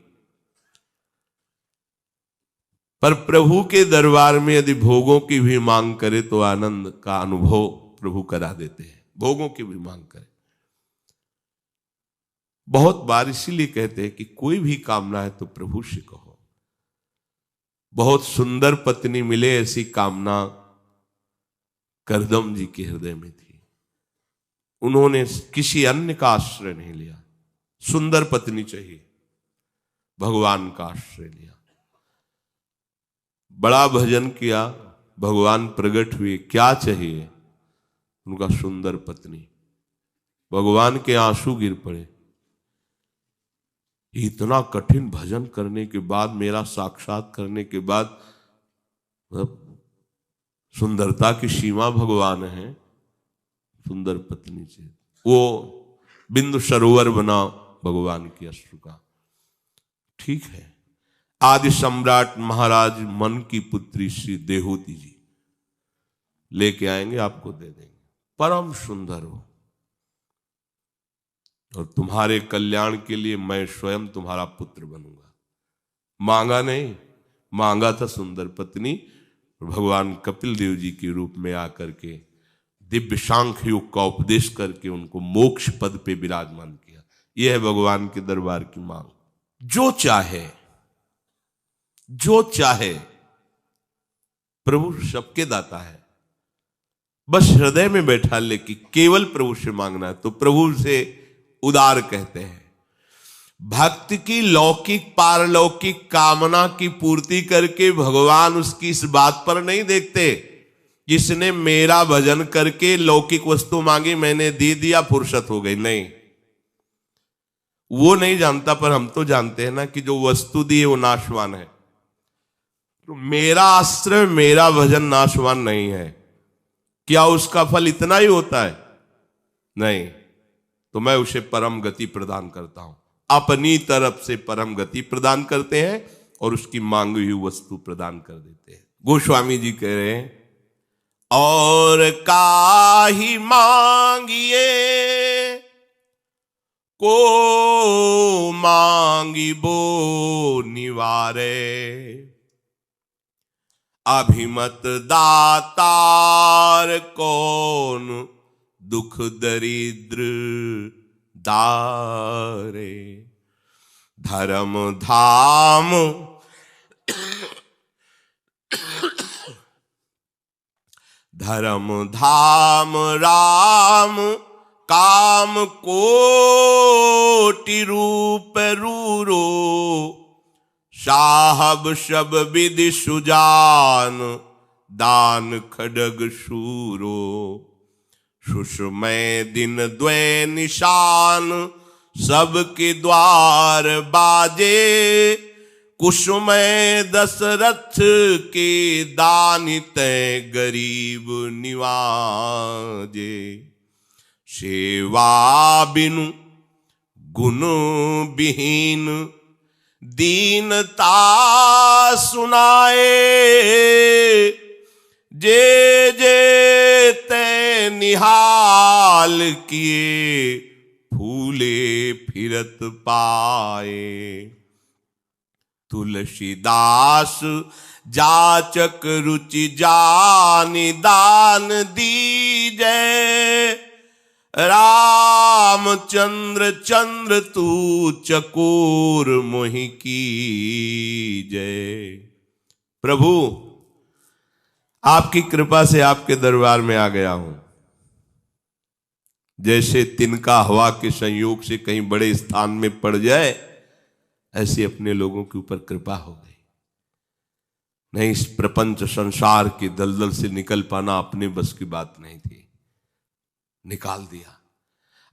पर प्रभु के दरबार में यदि भोगों की भी मांग करे तो आनंद का अनुभव प्रभु करा देते हैं। भोगों की भी मांग करे, बहुत बार इसीलिए कहते हैं कि कोई भी कामना है तो प्रभु से कहो। बहुत सुंदर पत्नी मिले ऐसी कामना करदम जी के हृदय में थी। उन्होंने किसी अन्य का आश्रय नहीं लिया। सुंदर पत्नी चाहिए, भगवान का आश्रय लिया। बड़ा भजन किया, भगवान प्रकट हुए। क्या चाहिए? उनका सुंदर पत्नी। भगवान के आंसू गिर पड़े। इतना कठिन भजन करने के बाद, मेरा साक्षात करने के बाद, सुंदरता की सीमा भगवान है, सुंदर पत्नी से वो बिंदु सरोवर बना भगवान की अश्रु का। ठीक है, आदि सम्राट महाराज मन की पुत्री श्री देहूति जी लेके आएंगे, आपको दे देंगे। परम सुंदर हो, और तुम्हारे कल्याण के लिए मैं स्वयं तुम्हारा पुत्र बनूंगा। मांगा नहीं, मांगा था सुंदर पत्नी। भगवान कपिल देव जी के रूप में आकर के दिव्य सांख्य योग का उपदेश करके उनको मोक्ष पद पे विराजमान किया। यह है भगवान के दरबार की मांग। जो चाहे, जो चाहे, प्रभु सबके दाता है। बस हृदय में बैठा ले कि केवल प्रभु से मांगना है, तो प्रभु से उदार कहते हैं। भक्ति की लौकिक पारलौकिक कामना की पूर्ति करके भगवान उसकी इस बात पर नहीं देखते, जिसने मेरा भजन करके लौकिक वस्तु मांगी, मैंने दे दिया, फुर्सत हो गई। नहीं, वो नहीं जानता। पर हम तो जानते हैं ना कि जो वस्तु दी है वो नाशवान है। तो मेरा आश्रय, मेरा भजन नाशवान नहीं है। क्या उसका फल इतना ही होता है? नहीं, तो मैं उसे परम गति प्रदान करता हूं। अपनी तरफ से परम गति प्रदान करते हैं और उसकी मांगी हुई वस्तु प्रदान कर देते हैं। गोस्वामी जी कह रहे हैं, और काहि मांगिए को मांगी बो निवारे, अभिमत दातार कौन दुख दरिद्र दारे। धर्म धाम धर्म धाम राम काम कोटि रूप रूरो, साहब सब विधि सुजान दान खड्ग शूरो। सुषमय दिन द्वै निशान सबके द्वार बाजे, कुसुमय दशरथ के दानित गरीब निवाजे। सेवा बिनु गुण विहीन दीनता सुनाए, जे जे ते निहाल किए फूले फिरत पाए। तुलसीदास जाचक रुचि जानि दान दीजै, रामचंद्र चंद्र तू चकोर मोहि की जय। प्रभु, आपकी कृपा से आपके दरबार में आ गया हूं। जैसे तिनका हवा के संयोग से कहीं बड़े स्थान में पड़ जाए, ऐसे अपने लोगों के ऊपर कृपा हो गई। नहीं, इस प्रपंच संसार के दलदल से निकल पाना अपने बस की बात नहीं थी, निकाल दिया।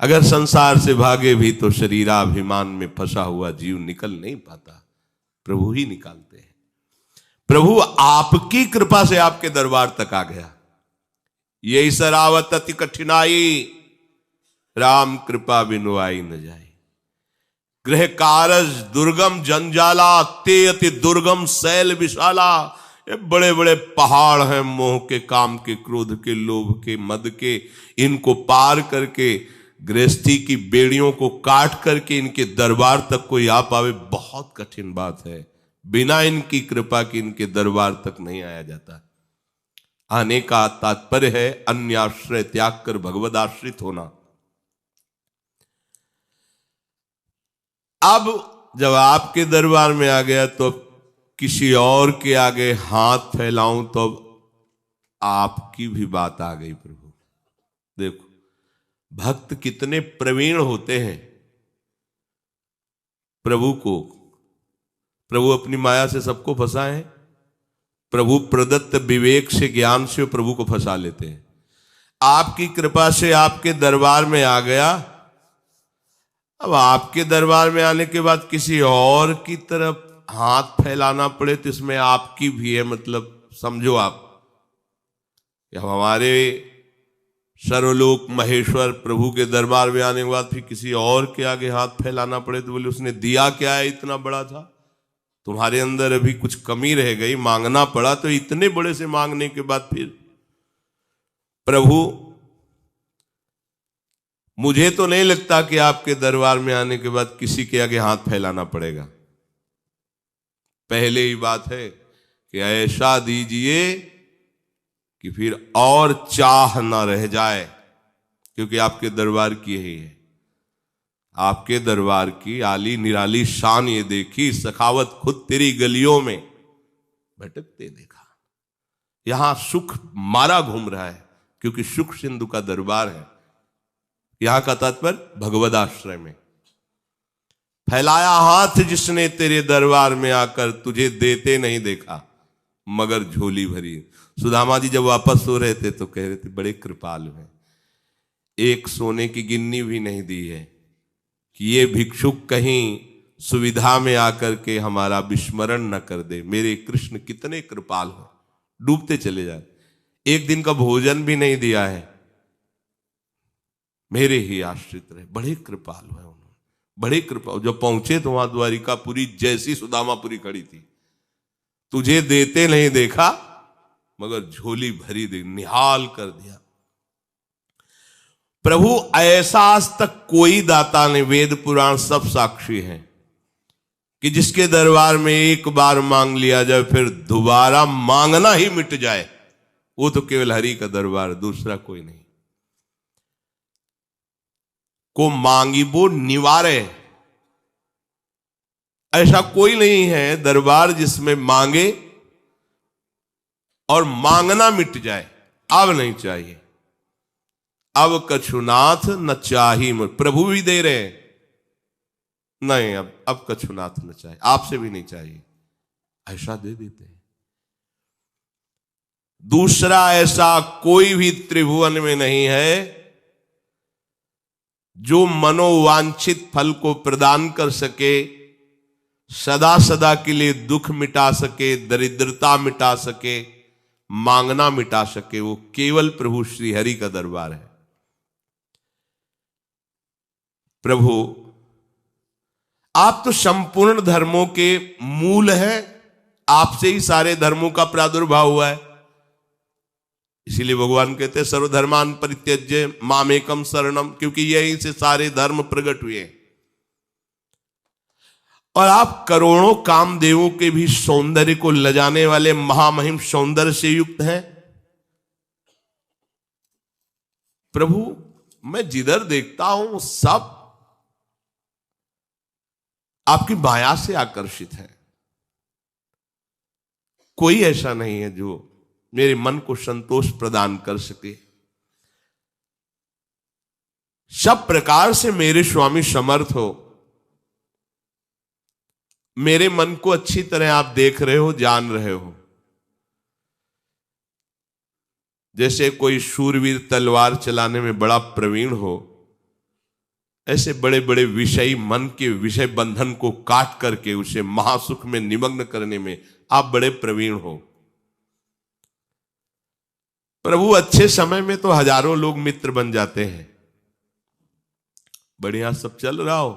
अगर संसार से भागे भी तो शरीराभिमान में फंसा हुआ जीव निकल नहीं पाता, प्रभु ही निकालते हैं। प्रभु आपकी कृपा से आपके दरबार तक आ गया। यही सरावत अति कठिनाई, राम कृपा बिनु आई न जाए। गृह कारज दुर्गम जंजाला, ते अति दुर्गम शैल विशाला। ये बड़े बड़े पहाड़ हैं, मोह के, काम के, क्रोध के, लोभ के, मद के। इनको पार करके गृहस्थी की बेड़ियों को काट करके इनके दरबार तक कोई आ पावे, बहुत कठिन बात है। बिना इनकी कृपा के इनके दरबार तक नहीं आया जाता। आने का तात्पर्य है अन्य आश्रय त्याग कर भगवद आश्रित होना। अब जब आपके दरबार में आ गया तो किसी और के आगे हाथ फैलाऊं तो आपकी भी बात आ गई। प्रभु देखो, भक्त कितने प्रवीण होते हैं। प्रभु अपनी माया से सबको फंसाए। प्रभु प्रदत्त विवेक से, ज्ञान से प्रभु को फंसा लेते हैं। आपकी कृपा से आपके दरबार में आ गया। अब आपके दरबार में आने के बाद किसी और की तरफ हाथ फैलाना पड़े तो इसमें आपकी भी है। मतलब समझो आप, हमारे सर्वलोक महेश्वर प्रभु के दरबार में आने के बाद फिर किसी और के आगे हाथ फैलाना पड़े तो बोले उसने दिया क्या है इतना बड़ा था, तुम्हारे अंदर अभी कुछ कमी रह गई, मांगना पड़ा। तो इतने बड़े से मांगने के बाद फिर प्रभु, मुझे तो नहीं लगता कि आपके दरबार में आने के बाद किसी के आगे हाथ फैलाना पड़ेगा। पहले ही बात है कि ऐसा दीजिए कि फिर और चाह ना रह जाए, क्योंकि आपके दरबार की यही है। आपके दरबार की आली निराली शान ये देखी, सखावत खुद तेरी गलियों में भटकते देखा। यहां सुख मारा घूम रहा है क्योंकि सुख सिंधु का दरबार है। यहां का तात्पर्य भगवद आश्रय में फैलाया हाथ जिसने तेरे दरबार में आकर, तुझे देते नहीं देखा मगर झोली भरी। सुदामा जी जब वापस हो रहे थे तो कह रहे थे बड़े कृपालु हैं, एक सोने की गिन्नी भी नहीं दी है कि ये भिक्षुक कहीं सुविधा में आकर के हमारा विस्मरण न कर दे। मेरे कृष्ण कितने कृपाल हो, डूबते चले जाए। एक दिन का भोजन भी नहीं दिया है, मेरे ही आश्रित रहे। बड़े कृपालु है उन्होंने, बड़े कृपा। जब पहुंचे तो वहां द्वारिकापुरी जैसी सुदामापुरी खड़ी थी। तुझे देते नहीं देखा मगर झोली भरी दे, निहाल कर दिया। प्रभु ऐसा आज तक कोई दाता नहीं, वेद पुराण सब साक्षी हैं कि जिसके दरबार में एक बार मांग लिया जाए फिर दोबारा मांगना ही मिट जाए, वो तो केवल हरि का दरबार, दूसरा कोई नहीं। को मांगी वो निवारे, ऐसा कोई नहीं है दरबार जिसमें मांगे और मांगना मिट जाए। अब नहीं चाहिए, अब कछुनाथ न चाही। प्रभु भी दे रहे हैं, नहीं अब कछुनाथ न चाहिए, आपसे भी नहीं चाहिए, ऐसा दे देते हैं। दूसरा ऐसा कोई भी त्रिभुवन में नहीं है जो मनोवांछित फल को प्रदान कर सके, सदा सदा के लिए दुख मिटा सके, दरिद्रता मिटा सके, मांगना मिटा सके। वो केवल प्रभु श्री हरि का दरबार है। प्रभु आप तो संपूर्ण धर्मों के मूल हैं, आपसे ही सारे धर्मों का प्रादुर्भाव हुआ है। इसीलिए भगवान कहते हैं सर्वधर्मान परित्यज्य मामेकम शरणम, क्योंकि यहीं से सारे धर्म प्रकट हुए। और आप करोड़ों कामदेवों के भी सौंदर्य को लजाने वाले महामहिम सौंदर्य से युक्त हैं। प्रभु मैं जिधर देखता हूं सब आपकी माया से आकर्षित है। कोई ऐसा नहीं है जो मेरे मन को संतोष प्रदान कर सके। सब प्रकार से मेरे स्वामी समर्थ हो। मेरे मन को अच्छी तरह आप देख रहे हो, जान रहे हो। जैसे कोई शूरवीर तलवार चलाने में बड़ा प्रवीण हो, ऐसे बड़े बड़े विषयी मन के विषय बंधन को काट करके उसे महासुख में निमग्न करने में आप बड़े प्रवीण हो। प्रभु अच्छे समय में तो हजारों लोग मित्र बन जाते हैं। बढ़िया सब चल रहा हो,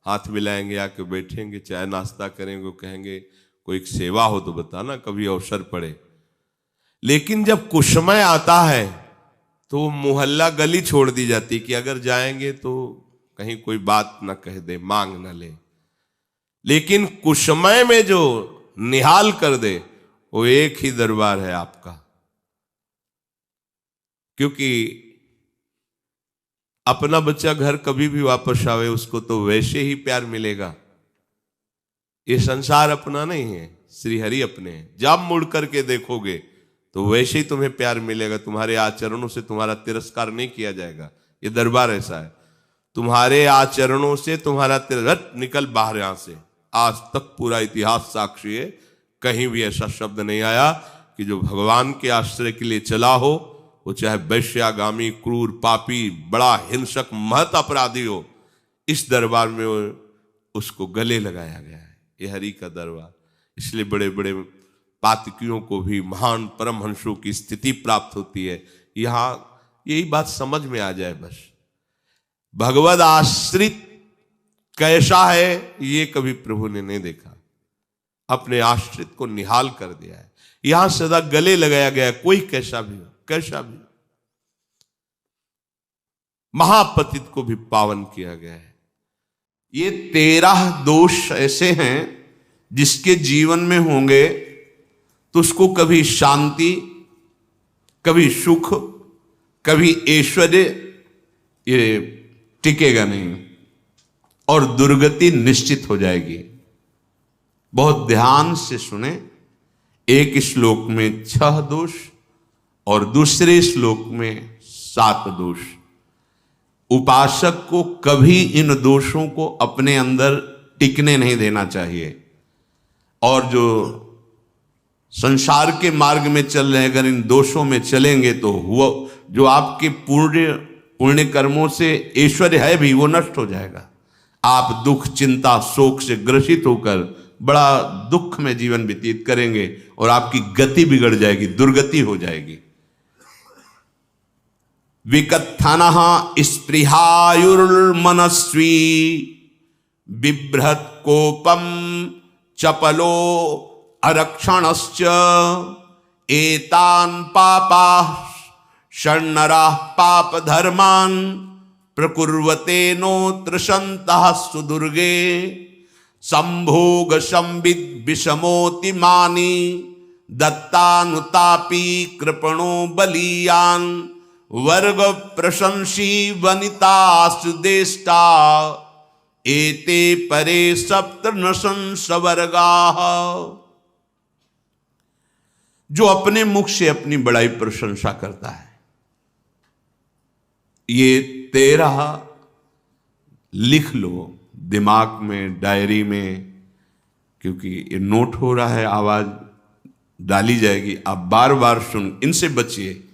हाथ मिलाएंगे, आके बैठेंगे, चाय नाश्ता करेंगे, कहेंगे कोई सेवा हो तो बताना, कभी अवसर पड़े। लेकिन जब कुसमय आता है तो वो मोहल्ला गली छोड़ दी जाती कि अगर जाएंगे तो कहीं कोई बात न कह दे, मांग न ले। लेकिन कुशमय में जो निहाल कर दे वो एक ही दरबार है आपका, क्योंकि अपना बच्चा घर कभी भी वापस आवे उसको तो वैसे ही प्यार मिलेगा। ये संसार अपना नहीं है, श्री हरि अपने हैं। जब मुड़ करके देखोगे तो वैसे ही तुम्हें प्यार मिलेगा, तुम्हारे आचरणों से तुम्हारा तिरस्कार नहीं किया जाएगा। ये दरबार ऐसा है, तुम्हारे आचरणों से तुम्हारा तिरस्कार निकल बाहर। यहां से आज तक पूरा इतिहास साक्षी है, कहीं भी ऐसा शब्द नहीं आया कि जो भगवान के आश्रय के लिए चला हो, वो चाहे वैश्यागामी, क्रूर, पापी, बड़ा हिंसक, महत अपराधी हो, इस दरबार में उसको गले लगाया गया है। ये हरि का दरबार, इसलिए बड़े बड़े पातकियों को भी महान परमहंसों की स्थिति प्राप्त होती है। यहां यही बात समझ में आ जाए बस, भगवद आश्रित कैसा है ये कभी प्रभु ने नहीं देखा, अपने आश्रित को निहाल कर दिया है। यहां सदा गले लगाया गया, कोई कैसा भी हो, कैसा भी। महापतित को भी पावन किया गया है। ये 13 दोष ऐसे हैं जिसके जीवन में होंगे तो उसको कभी शांति, कभी सुख, कभी ऐश्वर्य ये टिकेगा नहीं और दुर्गति निश्चित हो जाएगी। बहुत ध्यान से सुने, एक श्लोक में 6 दोष और दूसरे श्लोक में 7 दोष। उपासक को कभी इन दोषों को अपने अंदर टिकने नहीं देना चाहिए। और जो संसार के मार्ग में चल रहे हैं, अगर इन दोषों में चलेंगे तो हुआ जो आपके पुण्य कर्मों से ऐश्वर्य है भी वो नष्ट हो जाएगा। आप दुख, चिंता, शोक से ग्रसित होकर बड़ा दुख में जीवन व्यतीत करेंगे और आपकी गति बिगड़ जाएगी, दुर्गति हो जाएगी। विकत्थनः स्पृहायुर्मनस्वी बिभ्रत कोपम चपलो अरक्षणश्च एतान् पापाः षण्णराः पाप धर्मान् प्रकुर्वते नोत्र सन्तः सुदुर्गे संभोग संविद विषमोतिमानी दत्तानुतापी कृपणो बलीयान वर्ग प्रशंसी वनितासु देष्टा एते परे सप्तनशंस वर्गाः। जो अपने मुख से अपनी बड़ाई प्रशंसा करता है, ये 13 लिख लो दिमाग में, डायरी में, क्योंकि ये नोट हो रहा है, आवाज डाली जाएगी, आप बार बार सुन, इनसे बचिए।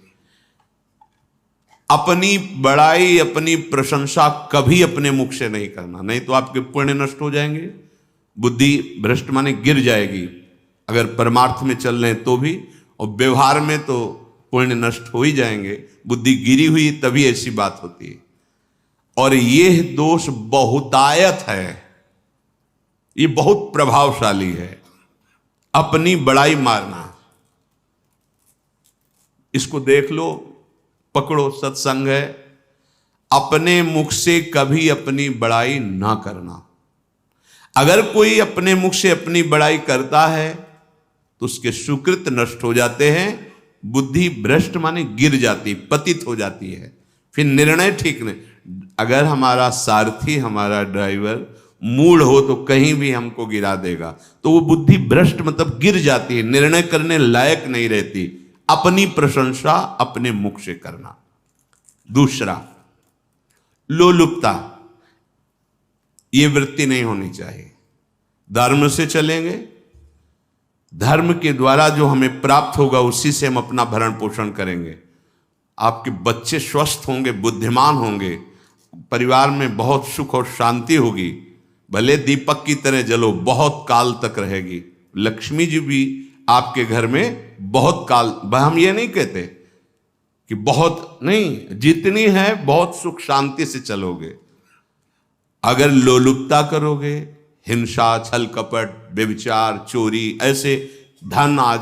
अपनी बड़ाई, अपनी प्रशंसा कभी अपने मुख से नहीं करना, नहीं तो आपके पुण्य नष्ट हो जाएंगे, बुद्धि भ्रष्ट माने गिर जाएगी। अगर परमार्थ में चल रहे हैं तो भी, और व्यवहार में तो पुण्य नष्ट हो ही जाएंगे। बुद्धि गिरी हुई तभी ऐसी बात होती है। और यह दोष बहुतायत है, ये बहुत प्रभावशाली है। अपनी बड़ाई मारना, इसको देख लो, पकड़ो, सत्संग है। अपने मुख से कभी अपनी बड़ाई ना करना। अगर कोई अपने मुख से अपनी बड़ाई करता है तो उसके सुकृत नष्ट हो जाते हैं, बुद्धि भ्रष्ट माने गिर जाती, पतित हो जाती है, फिर निर्णय ठीक नहीं। अगर हमारा सारथी, हमारा ड्राइवर मूढ़ हो तो कहीं भी हमको गिरा देगा, तो वो बुद्धि भ्रष्ट मतलब गिर जाती है, निर्णय करने लायक नहीं रहती। अपनी प्रशंसा अपने मुख से करना। दूसरा, लोलुपता, ये वृत्ति नहीं होनी चाहिए। धर्म से चलेंगे, धर्म के द्वारा जो हमें प्राप्त होगा उसी से हम अपना भरण पोषण करेंगे। आपके बच्चे स्वस्थ होंगे, बुद्धिमान होंगे, परिवार में बहुत सुख और शांति होगी। भले दीपक की तरह जलो, बहुत काल तक रहेगी। लक्ष्मी जी भी आपके घर में बहुत काल, हम ये नहीं कहते कि बहुत नहीं, जितनी है बहुत सुख शांति से चलोगे। अगर लोलुपता करोगे, हिंसा, छल कपट, व्यभिचार, चोरी, ऐसे धन आ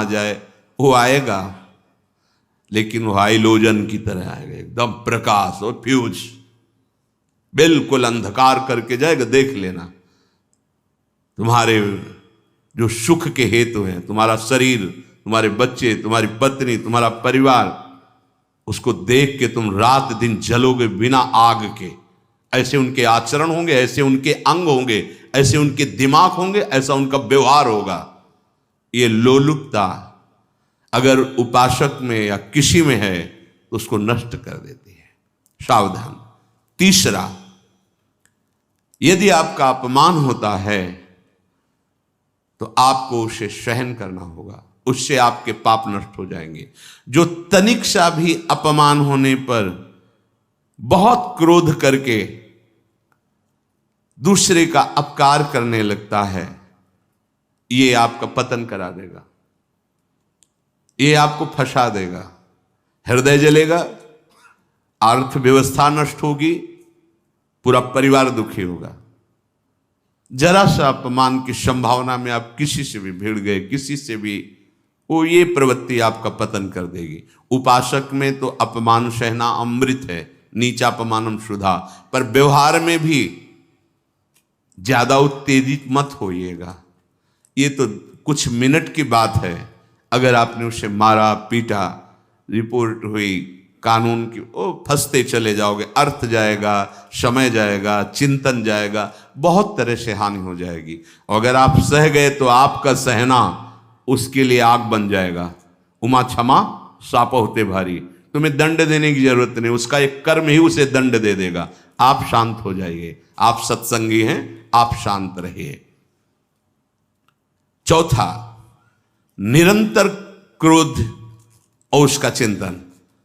जाए, वो आएगा। लेकिन वो हाइलोजन की तरह आएगा, एकदम प्रकाश और फ्यूज, बिल्कुल अंधकार करके जाएगा। देख लेना, तुम्हारे जो सुख के हेतु हैं, तुम्हारा शरीर, तुम्हारे बच्चे, तुम्हारी पत्नी, तुम्हारा परिवार, उसको देख के तुम रात दिन जलोगे बिना आग के। ऐसे उनके आचरण होंगे, ऐसे उनके अंग होंगे, ऐसे उनके दिमाग होंगे, ऐसा उनका व्यवहार होगा। ये लोलुपता अगर उपासक में या किसी में है तो उसको नष्ट कर देती है। सावधान। तीसरा, यदि आपका अपमान होता है तो आपको उसे सहन करना होगा, उससे आपके पाप नष्ट हो जाएंगे। जो तनिक सा भी अपमान होने पर बहुत क्रोध करके दूसरे का अपकार करने लगता है, ये आपका पतन करा देगा, ये आपको फंसा देगा, हृदय जलेगा, अर्थव्यवस्था नष्ट होगी, पूरा परिवार दुखी होगा। जरा सा अपमान की संभावना में आप किसी से भी भिड़ गए, किसी से भी, वो ये प्रवृत्ति आपका पतन कर देगी। उपासक में तो अपमान सहना अमृत है, नीचापमानम सुधा, पर व्यवहार में भी ज्यादा उत्तेजित मत होइएगा। ये तो कुछ मिनट की बात है, अगर आपने उसे मारा पीटा, रिपोर्ट हुई कानून की, ओ फंसते चले जाओगे, अर्थ जाएगा, समय जाएगा, चिंतन जाएगा, बहुत तरह से हानि हो जाएगी। अगर आप सह गए तो आपका सहना उसके लिए आग बन जाएगा। उमा क्षमा साप होते भारी, तुम्हें दंड देने की जरूरत नहीं, उसका एक कर्म ही उसे दंड दे देगा। आप शांत हो जाइए, आप सत्संगी हैं, आप शांत रहिए। चौथा, निरंतर क्रोध और उसका चिंतन।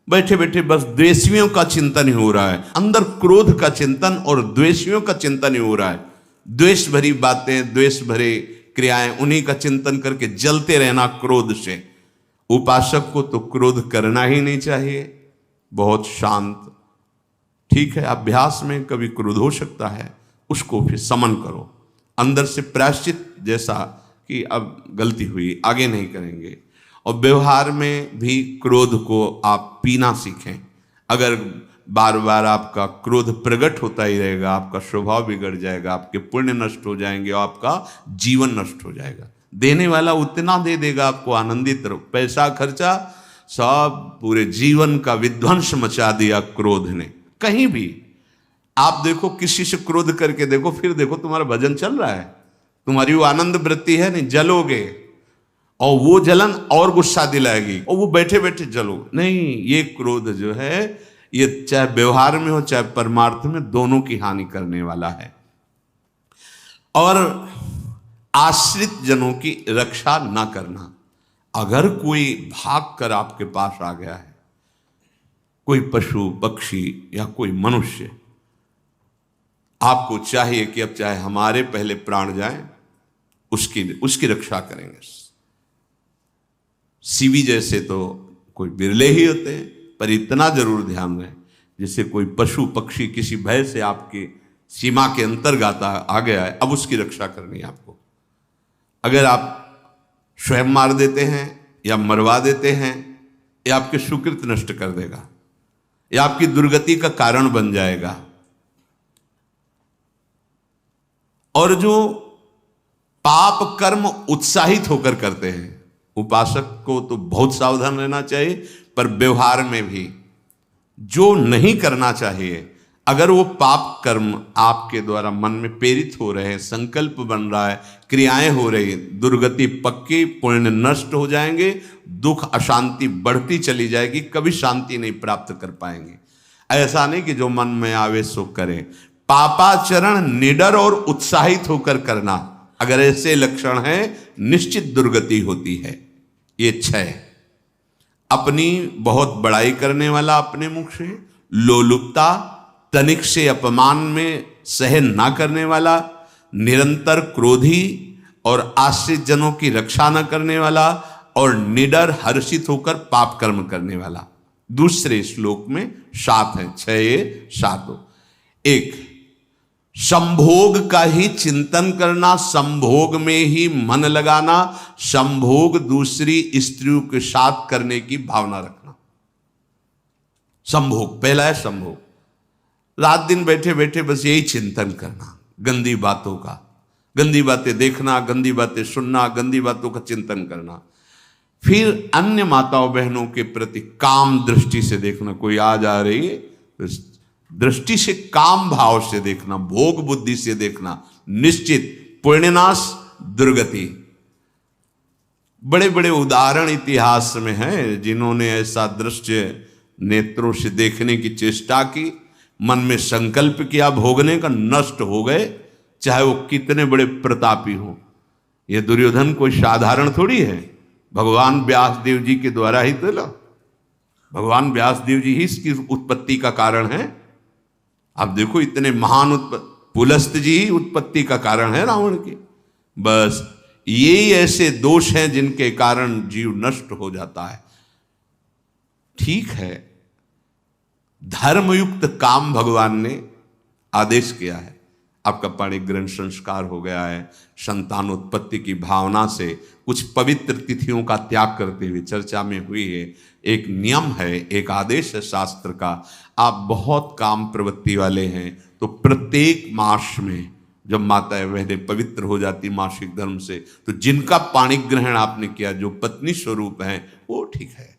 बैठे बैठे बस द्वेषियों का चिंतन ही हो रहा है, अंदर क्रोध का चिंतन और द्वेषियों का चिंतन ही हो रहा है। द्वेष भरी बातें, द्वेष भरे क्रियाएं, उन्हीं का चिंतन करके जलते रहना क्रोध से। उपासक को तो क्रोध करना ही नहीं चाहिए, बहुत शांत। ठीक है, अभ्यास में कभी क्रोध हो सकता है, उसको फिर समन करो, अंदर से प्रायश्चित, जैसा कि अब गलती हुई, आगे नहीं करेंगे। और व्यवहार में भी क्रोध को आप पीना सीखें। अगर बार बार आपका क्रोध प्रकट होता ही रहेगा, आपका स्वभाव बिगड़ जाएगा, आपके पुण्य नष्ट हो जाएंगे और आपका जीवन नष्ट हो जाएगा। देने वाला उतना दे देगा, आपको आनंदित रहो, पैसा खर्चा सब, पूरे जीवन का विध्वंस मचा दिया क्रोध ने। कहीं भी आप देखो, किसी से क्रोध करके देखो, फिर देखो तुम्हारा भजन चल रहा है, तुम्हारी वो आनंद वृत्ति है नहीं, जलोगे और वो जलन और गुस्सा दिलाएगी और वो बैठे बैठे जलो नहीं। ये क्रोध जो है, ये चाहे व्यवहार में हो चाहे परमार्थ में, दोनों की हानि करने वाला है। और आश्रित जनों की रक्षा ना करना। अगर कोई भाग कर आपके पास आ गया है, कोई पशु पक्षी या कोई मनुष्य, आपको चाहिए कि अब चाहे हमारे पहले प्राण जाएं, उसकी रक्षा करेंगे। सीवी जैसे तो कोई बिरले ही होते हैं, पर इतना जरूर ध्यान रहे, जैसे कोई पशु पक्षी किसी भय से आपकी सीमा के अंतर्गत आ गया है, अब उसकी रक्षा करनी है आपको। अगर आप स्वयं मार देते हैं या मरवा देते हैं, या आपके सुकृत नष्ट कर देगा, या आपकी दुर्गति का कारण बन जाएगा। और जो पाप कर्म उत्साहित होकर करते हैं, उपासक को तो बहुत सावधान रहना चाहिए, पर व्यवहार में भी जो नहीं करना चाहिए, अगर वो पाप कर्म आपके द्वारा मन में प्रेरित हो रहे हैं, संकल्प बन रहा है, क्रियाएं हो रही, दुर्गति पक्की, पुण्य नष्ट हो जाएंगे, दुख अशांति बढ़ती चली जाएगी, कभी शांति नहीं प्राप्त कर पाएंगे। ऐसा नहीं कि जो मन में आवे सो करें। पापाचरण निडर और उत्साहित होकर करना, अगर ऐसे लक्षण है, निश्चित दुर्गति होती है। ये 6, अपनी बहुत बड़ाई करने वाला अपने मुख से, लोलुपता, तनिक से अपमान में सहन ना करने वाला, निरंतर क्रोधी और आश्रित जनों की रक्षा न करने वाला, और निडर हर्षित होकर पाप कर्म करने वाला। दूसरे श्लोक में 7 है, 6 7। 1, संभोग का ही चिंतन करना, संभोग में ही मन लगाना, संभोग दूसरी स्त्रियों के साथ करने की भावना रखना। संभोग, पहला है संभोग। रात दिन बैठे बैठे बस यही चिंतन करना, गंदी बातों का, गंदी बातें देखना, गंदी बातें सुनना, गंदी बातों का चिंतन करना। फिर अन्य माताओं बहनों के प्रति काम दृष्टि से देखना, कोई आ जा रही है तो दृष्टि से काम भाव से देखना, भोग बुद्धि से देखना, निश्चित पुण्यनाश दुर्गति। बड़े बड़े उदाहरण इतिहास में हैं जिन्होंने ऐसा दृश्य नेत्रों से देखने की चेष्टा की, मन में संकल्प किया भोगने का, नष्ट हो गए, चाहे वो कितने बड़े प्रतापी हों। ये दुर्योधन कोई साधारण थोड़ी है, भगवान व्यासदेव जी के द्वारा ही तो ला, भगवान व्यासदेव जी ही इसकी उत्पत्ति का कारण है। आप देखो इतने महान पुलस्त जी ही उत्पत्ति का कारण है रावण की। बस यही ऐसे दोष हैं जिनके कारण जीव नष्ट हो जाता है। ठीक है, धर्मयुक्त काम भगवान ने आदेश किया है, आपका पाणिक ग्रहण संस्कार हो गया है, संतानोत्पत्ति की भावना से कुछ पवित्र तिथियों का त्याग करते हुए चर्चा में हुई है। एक नियम है, एक आदेश है शास्त्र का, आप बहुत काम प्रवृत्ति वाले हैं तो प्रत्येक मास में जब माताएं बहनें पवित्र हो जाती मासिक धर्म से, तो जिनका पाणिक ग्रहण आपने किया, जो पत्नी स्वरूप हैं, वो ठीक है।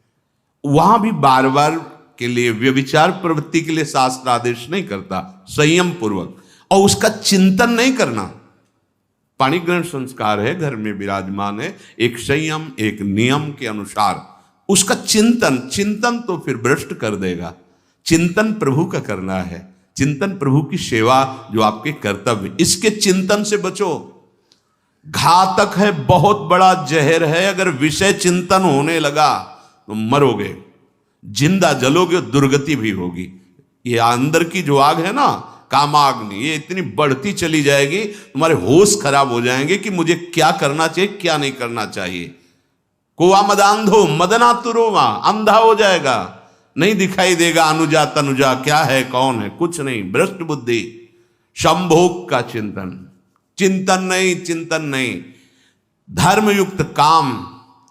वहां भी बार बार के लिए व्यभिचार प्रवृत्ति के लिए शास्त्र आदेश नहीं करता, संयम पूर्वक, और उसका चिंतन नहीं करना। पाणिक ग्रहण संस्कार है, घर में विराजमान है, एक संयम एक नियम के अनुसार उसका चिंतन तो फिर भ्रष्ट कर देगा। चिंतन प्रभु का करना है, चिंतन प्रभु की सेवा जो आपके कर्तव्य, इसके चिंतन से बचो। घातक है, बहुत बड़ा जहर है, अगर विषय चिंतन होने लगा तो मरोगे, जिंदा जलोगे, दुर्गति भी होगी। ये अंदर की जो आग है ना, कामाग्नि, ये इतनी बढ़ती चली जाएगी, तुम्हारे होश खराब हो जाएंगे कि मुझे क्या करना चाहिए क्या नहीं करना चाहिए। कोवा मदांधो मदनातुरोमा, अंधा हो जाएगा, नहीं दिखाई देगा अनुजा तनुजा क्या है कौन है, कुछ नहीं, भ्रष्ट बुद्धि। संभोग का चिंतन नहीं, धर्मयुक्त काम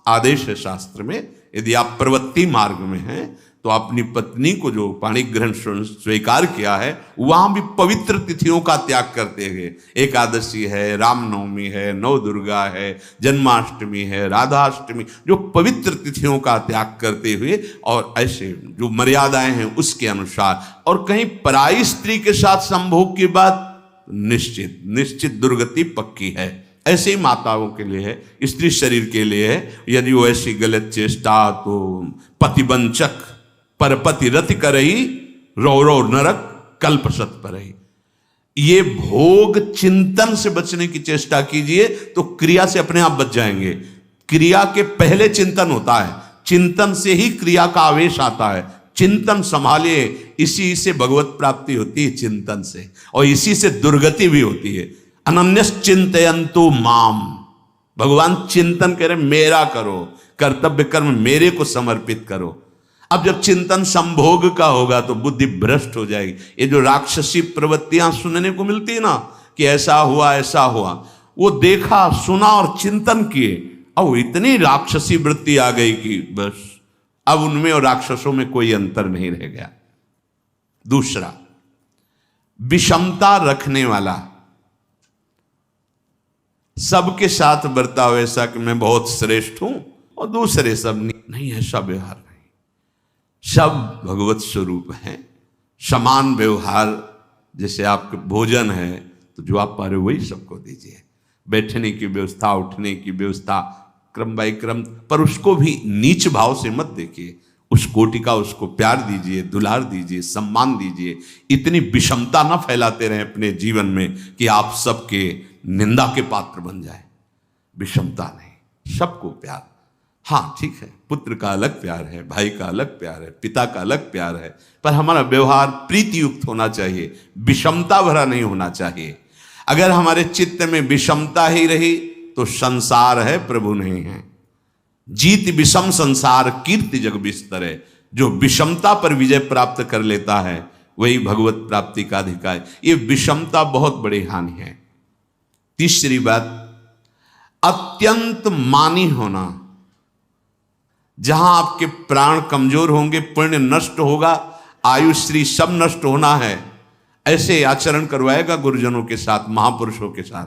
आदेश है शास्त्र में। यदि आप प्रवृत्ति मार्ग में हैं तो अपनी पत्नी को जो पाणिक ग्रहण स्वीकार किया है, वहां भी पवित्र तिथियों का त्याग करते हुए, एकादशी है, रामनवमी है, नव दुर्गा है, जन्माष्टमी है, राधाष्टमी, जो पवित्र तिथियों का त्याग करते हुए और ऐसे जो मर्यादाएं हैं उसके अनुसार, और कहीं पराई स्त्री के साथ संभोग की बात, निश्चित दुर्गति पक्की है। ऐसे ही माताओं के लिए है, स्त्री शरीर के लिए है। यदि वो ऐसी गलत चेष्टा तो पतिवंचक परपति रति करही, रौ नरक कल्पसत परही। ये भोग चिंतन से बचने की चेष्टा कीजिए तो क्रिया से अपने आप बच जाएंगे। क्रिया के पहले चिंतन होता है, चिंतन से ही क्रिया का आवेश आता है। चिंतन संभालिए, इसी से भगवत प्राप्ति होती है, चिंतन से, और इसी से दुर्गति भी होती है। अनन्यश्चिन्तयन्तु माम, भगवान चिंतन करें, मेरा करो, कर्तव्य कर्म मेरे को समर्पित करो। अब जब चिंतन संभोग का होगा तो बुद्धि भ्रष्ट हो जाएगी। ये जो राक्षसी प्रवृत्तियां सुनने को मिलती है ना, कि ऐसा हुआ, वो देखा सुना और चिंतन किए, अब इतनी राक्षसी वृत्ति आ गई कि बस अब उनमें और राक्षसों में कोई अंतर नहीं रह गया। दूसरा, विषमता रखने वाला, सबके साथ बर्ताव ऐसा कि मैं बहुत श्रेष्ठ हूं और दूसरे सब नहीं, ऐसा व्यवहार नहीं। सब भगवत स्वरूप हैं, समान व्यवहार। जैसे आपके भोजन है तो जो आप पा रहे हो वही सबको दीजिए, बैठने की व्यवस्था, उठने की व्यवस्था, क्रम बाय क्रम, पर उसको भी नीच भाव से मत देखिए। उस कोटि का उसको प्यार दीजिए, दुलार दीजिए, सम्मान दीजिए। इतनी विषमता न फैलाते रहें अपने जीवन में कि आप सबके निंदा के पात्र बन जाए। विषमता नहीं, सबको प्यार। हाँ ठीक है, पुत्र का अलग प्यार है, भाई का अलग प्यार है, पिता का अलग प्यार है, पर हमारा व्यवहार प्रीति युक्त होना चाहिए, विषमता भरा नहीं होना चाहिए। अगर हमारे चित्त में विषमता ही रही तो संसार है, प्रभु नहीं है। जीत विषम संसार कीर्ति जग बिस्तर है। जो विषमता पर विजय प्राप्त कर लेता है वही भगवत प्राप्ति का अधिकारी। ये विषमता बहुत बड़ी हानि है। तीसरी बात, अत्यंत मानी होना। जहां आपके प्राण कमजोर होंगे, पुण्य नष्ट होगा, आयुश्री सब नष्ट होना है, ऐसे आचरण करवाएगा गुरुजनों के साथ, महापुरुषों के साथ।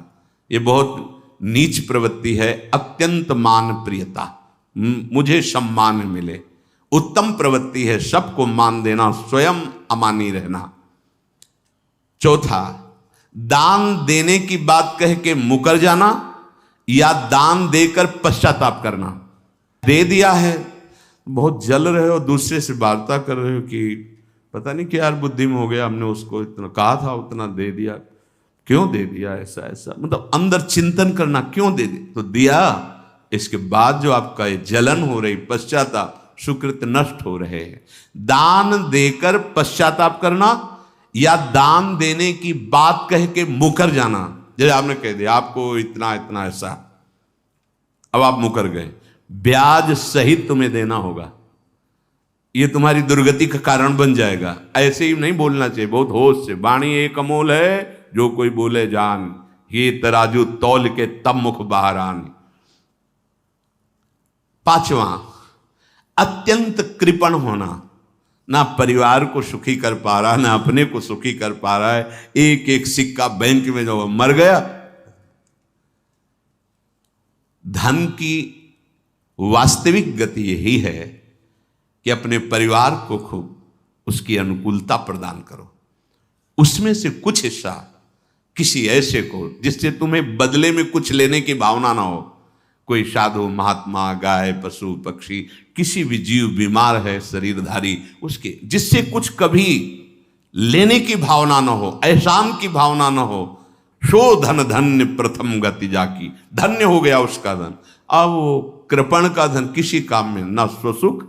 ये बहुत नीच प्रवृत्ति है। अत्यंत मान प्रियता, मुझे सम्मान मिले, उत्तम प्रवृत्ति है सबको मान देना, स्वयं अमानी रहना। चौथा, दान देने की बात कह के मुकर जाना या दान देकर पश्चाताप करना। दे दिया है, बहुत जल रहे हो, दूसरे से वार्ता कर रहे हो कि पता नहीं क्या यार बुद्धि में हो गया, हमने उसको इतना कहा था, उतना दे दिया, क्यों दे दिया, ऐसा ऐसा, मतलब अंदर चिंतन करना, क्यों दे दिया तो दिया। इसके बाद जो आपका ये जलन हो रही, पश्चाताप, सुकृत नष्ट हो रहे हैं। दान देकर पश्चाताप करना या दान देने की बात कह के मुकर जाना। जैसे आपने कह दिया आपको इतना इतना ऐसा, अब आप मुकर गए, ब्याज सहित तुम्हें देना होगा, ये तुम्हारी दुर्गति का कारण बन जाएगा। ऐसे ही नहीं बोलना चाहिए, बहुत होश से। वाणी एक अमोल है, जो कोई बोले जान, ये तराजू तौल के तब मुख बाहर आन। पांचवा, अत्यंत कृपण होना, ना परिवार को सुखी कर पा रहा, ना अपने को सुखी कर पा रहा है। एक एक सिक्का बैंक में जो मर गया। धन की वास्तविक गति यही है कि अपने परिवार को खूब उसकी अनुकूलता प्रदान करो, उसमें से कुछ हिस्सा किसी ऐसे को जिससे तुम्हें बदले में कुछ लेने की भावना ना हो। कोई साधु महात्मा, गाय, पशु पक्षी, किसी भी जीव बीमार है शरीरधारी, उसके जिससे कुछ कभी लेने की भावना ना हो, एहसान की भावना ना हो। सो धन धन्य प्रथम गति जाकी, धन्य हो गया उसका धन। अब वो कृपण का धन किसी काम में, ना स्वसुख,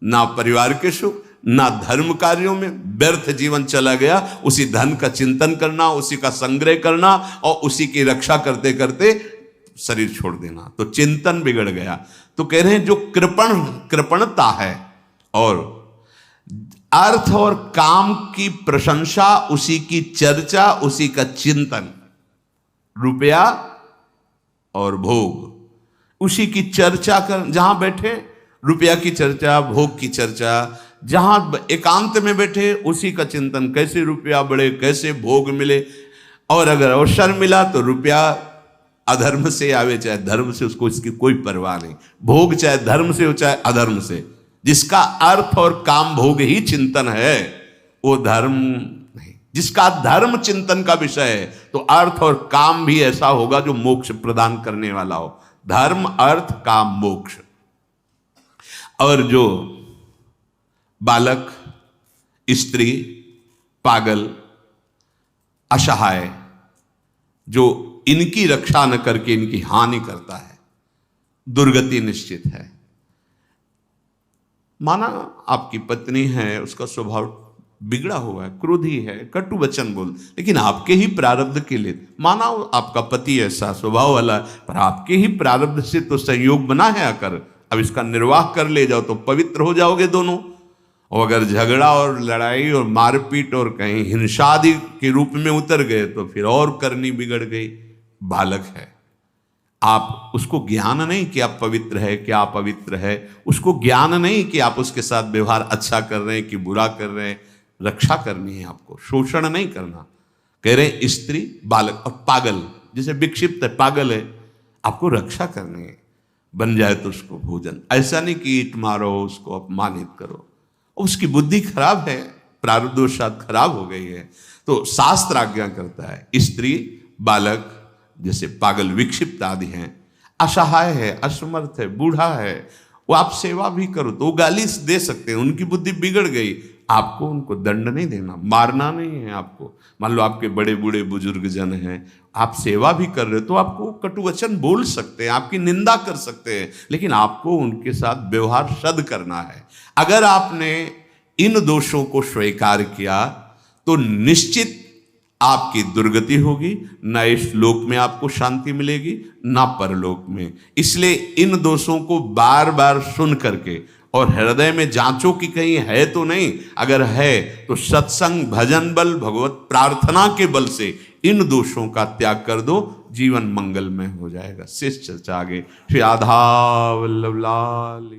ना परिवार के सुख, ना धर्म कार्यों में, व्यर्थ जीवन चला गया। उसी धन का चिंतन करना, उसी का संग्रह करना और उसी की रक्षा करते करते शरीर छोड़ देना, तो चिंतन बिगड़ गया। तो कह रहे हैं जो कृपणता है और अर्थ और काम की प्रशंसा, उसी की चर्चा, उसी का चिंतन, रुपया और भोग, उसी की चर्चा कर, जहां बैठे रुपया की चर्चा, भोग की चर्चा, जहां एकांत में बैठे उसी का चिंतन, कैसे रुपया बढ़े, कैसे भोग मिले। और अगर अवसर मिला तो रुपया अधर्म से आवे चाहे धर्म से, उसको इसकी कोई परवाह नहीं। भोग चाहे धर्म से हो चाहे अधर्म से, जिसका अर्थ और काम भोग ही चिंतन है वो धर्म नहीं। जिसका धर्म चिंतन का विषय है तो अर्थ और काम भी ऐसा होगा जो मोक्ष प्रदान करने वाला हो। धर्म, अर्थ, काम, मोक्ष। और जो बालक, स्त्री, पागल, असहाय, जो इनकी रक्षा न करके इनकी हानि करता है, दुर्गति निश्चित है। माना आपकी पत्नी है, उसका स्वभाव बिगड़ा हुआ है, क्रोधी है, कटु वचन बोल, लेकिन आपके ही प्रारब्ध के लिए, माना आपका पति ऐसा स्वभाव वाला, पर आपके ही प्रारब्ध से तो संयोग बना है आकर, अब इसका निर्वाह कर ले जाओ तो पवित्र हो जाओगे दोनों। और अगर झगड़ा और लड़ाई और मारपीट और कहीं हिंसादि के रूप में उतर गए तो फिर और करनी बिगड़ गई। बालक है, आप उसको ज्ञान नहीं कि आप पवित्र है, कि आप पवित्र है, उसको ज्ञान नहीं कि आप उसके साथ व्यवहार अच्छा कर रहे हैं कि बुरा कर रहे हैं। रक्षा करनी है आपको, शोषण नहीं करना। कह रहे हैं स्त्री, बालक और पागल, जैसे विक्षिप्त है, पागल है, आपको रक्षा करनी है। बन जाए तो उसको भोजन, ऐसा नहीं कि ईंट मारो, उसको अपमानित करो, उसकी बुद्धि खराब है, प्रारब्धवशात खराब हो गई है। तो शास्त्र आज्ञा करता है, स्त्री, बालक, जैसे पागल, विक्षिप्त आदि हैं, असहाय है, असमर्थ है, बूढ़ा है, वो आप सेवा भी करो तो वो गाली दे सकते हैं, उनकी बुद्धि बिगड़ गई। आपको उनको दंड नहीं देना, मारना नहीं है आपको। मान लो आपके बड़े बूढ़े बुजुर्ग जन हैं, आप सेवा भी कर रहे हो तो आपको कटुवचन बोल सकते हैं, आपकी निंदा कर सकते हैं, लेकिन आपको उनके साथ व्यवहार सद करना है। अगर आपने इन दोषों को स्वीकार किया तो निश्चित आपकी दुर्गति होगी, न इस लोक में आपको शांति मिलेगी न परलोक में। इसलिए इन दोषों को बार बार सुन करके और हृदय में जांचो कि कहीं है तो नहीं, अगर है तो सत्संग, भजन बल, भगवत प्रार्थना के बल से इन दोषों का त्याग कर दो, जीवन मंगलमय हो जाएगा। शेष चर्चा आगे। श्री राधा वल्लभ लाल।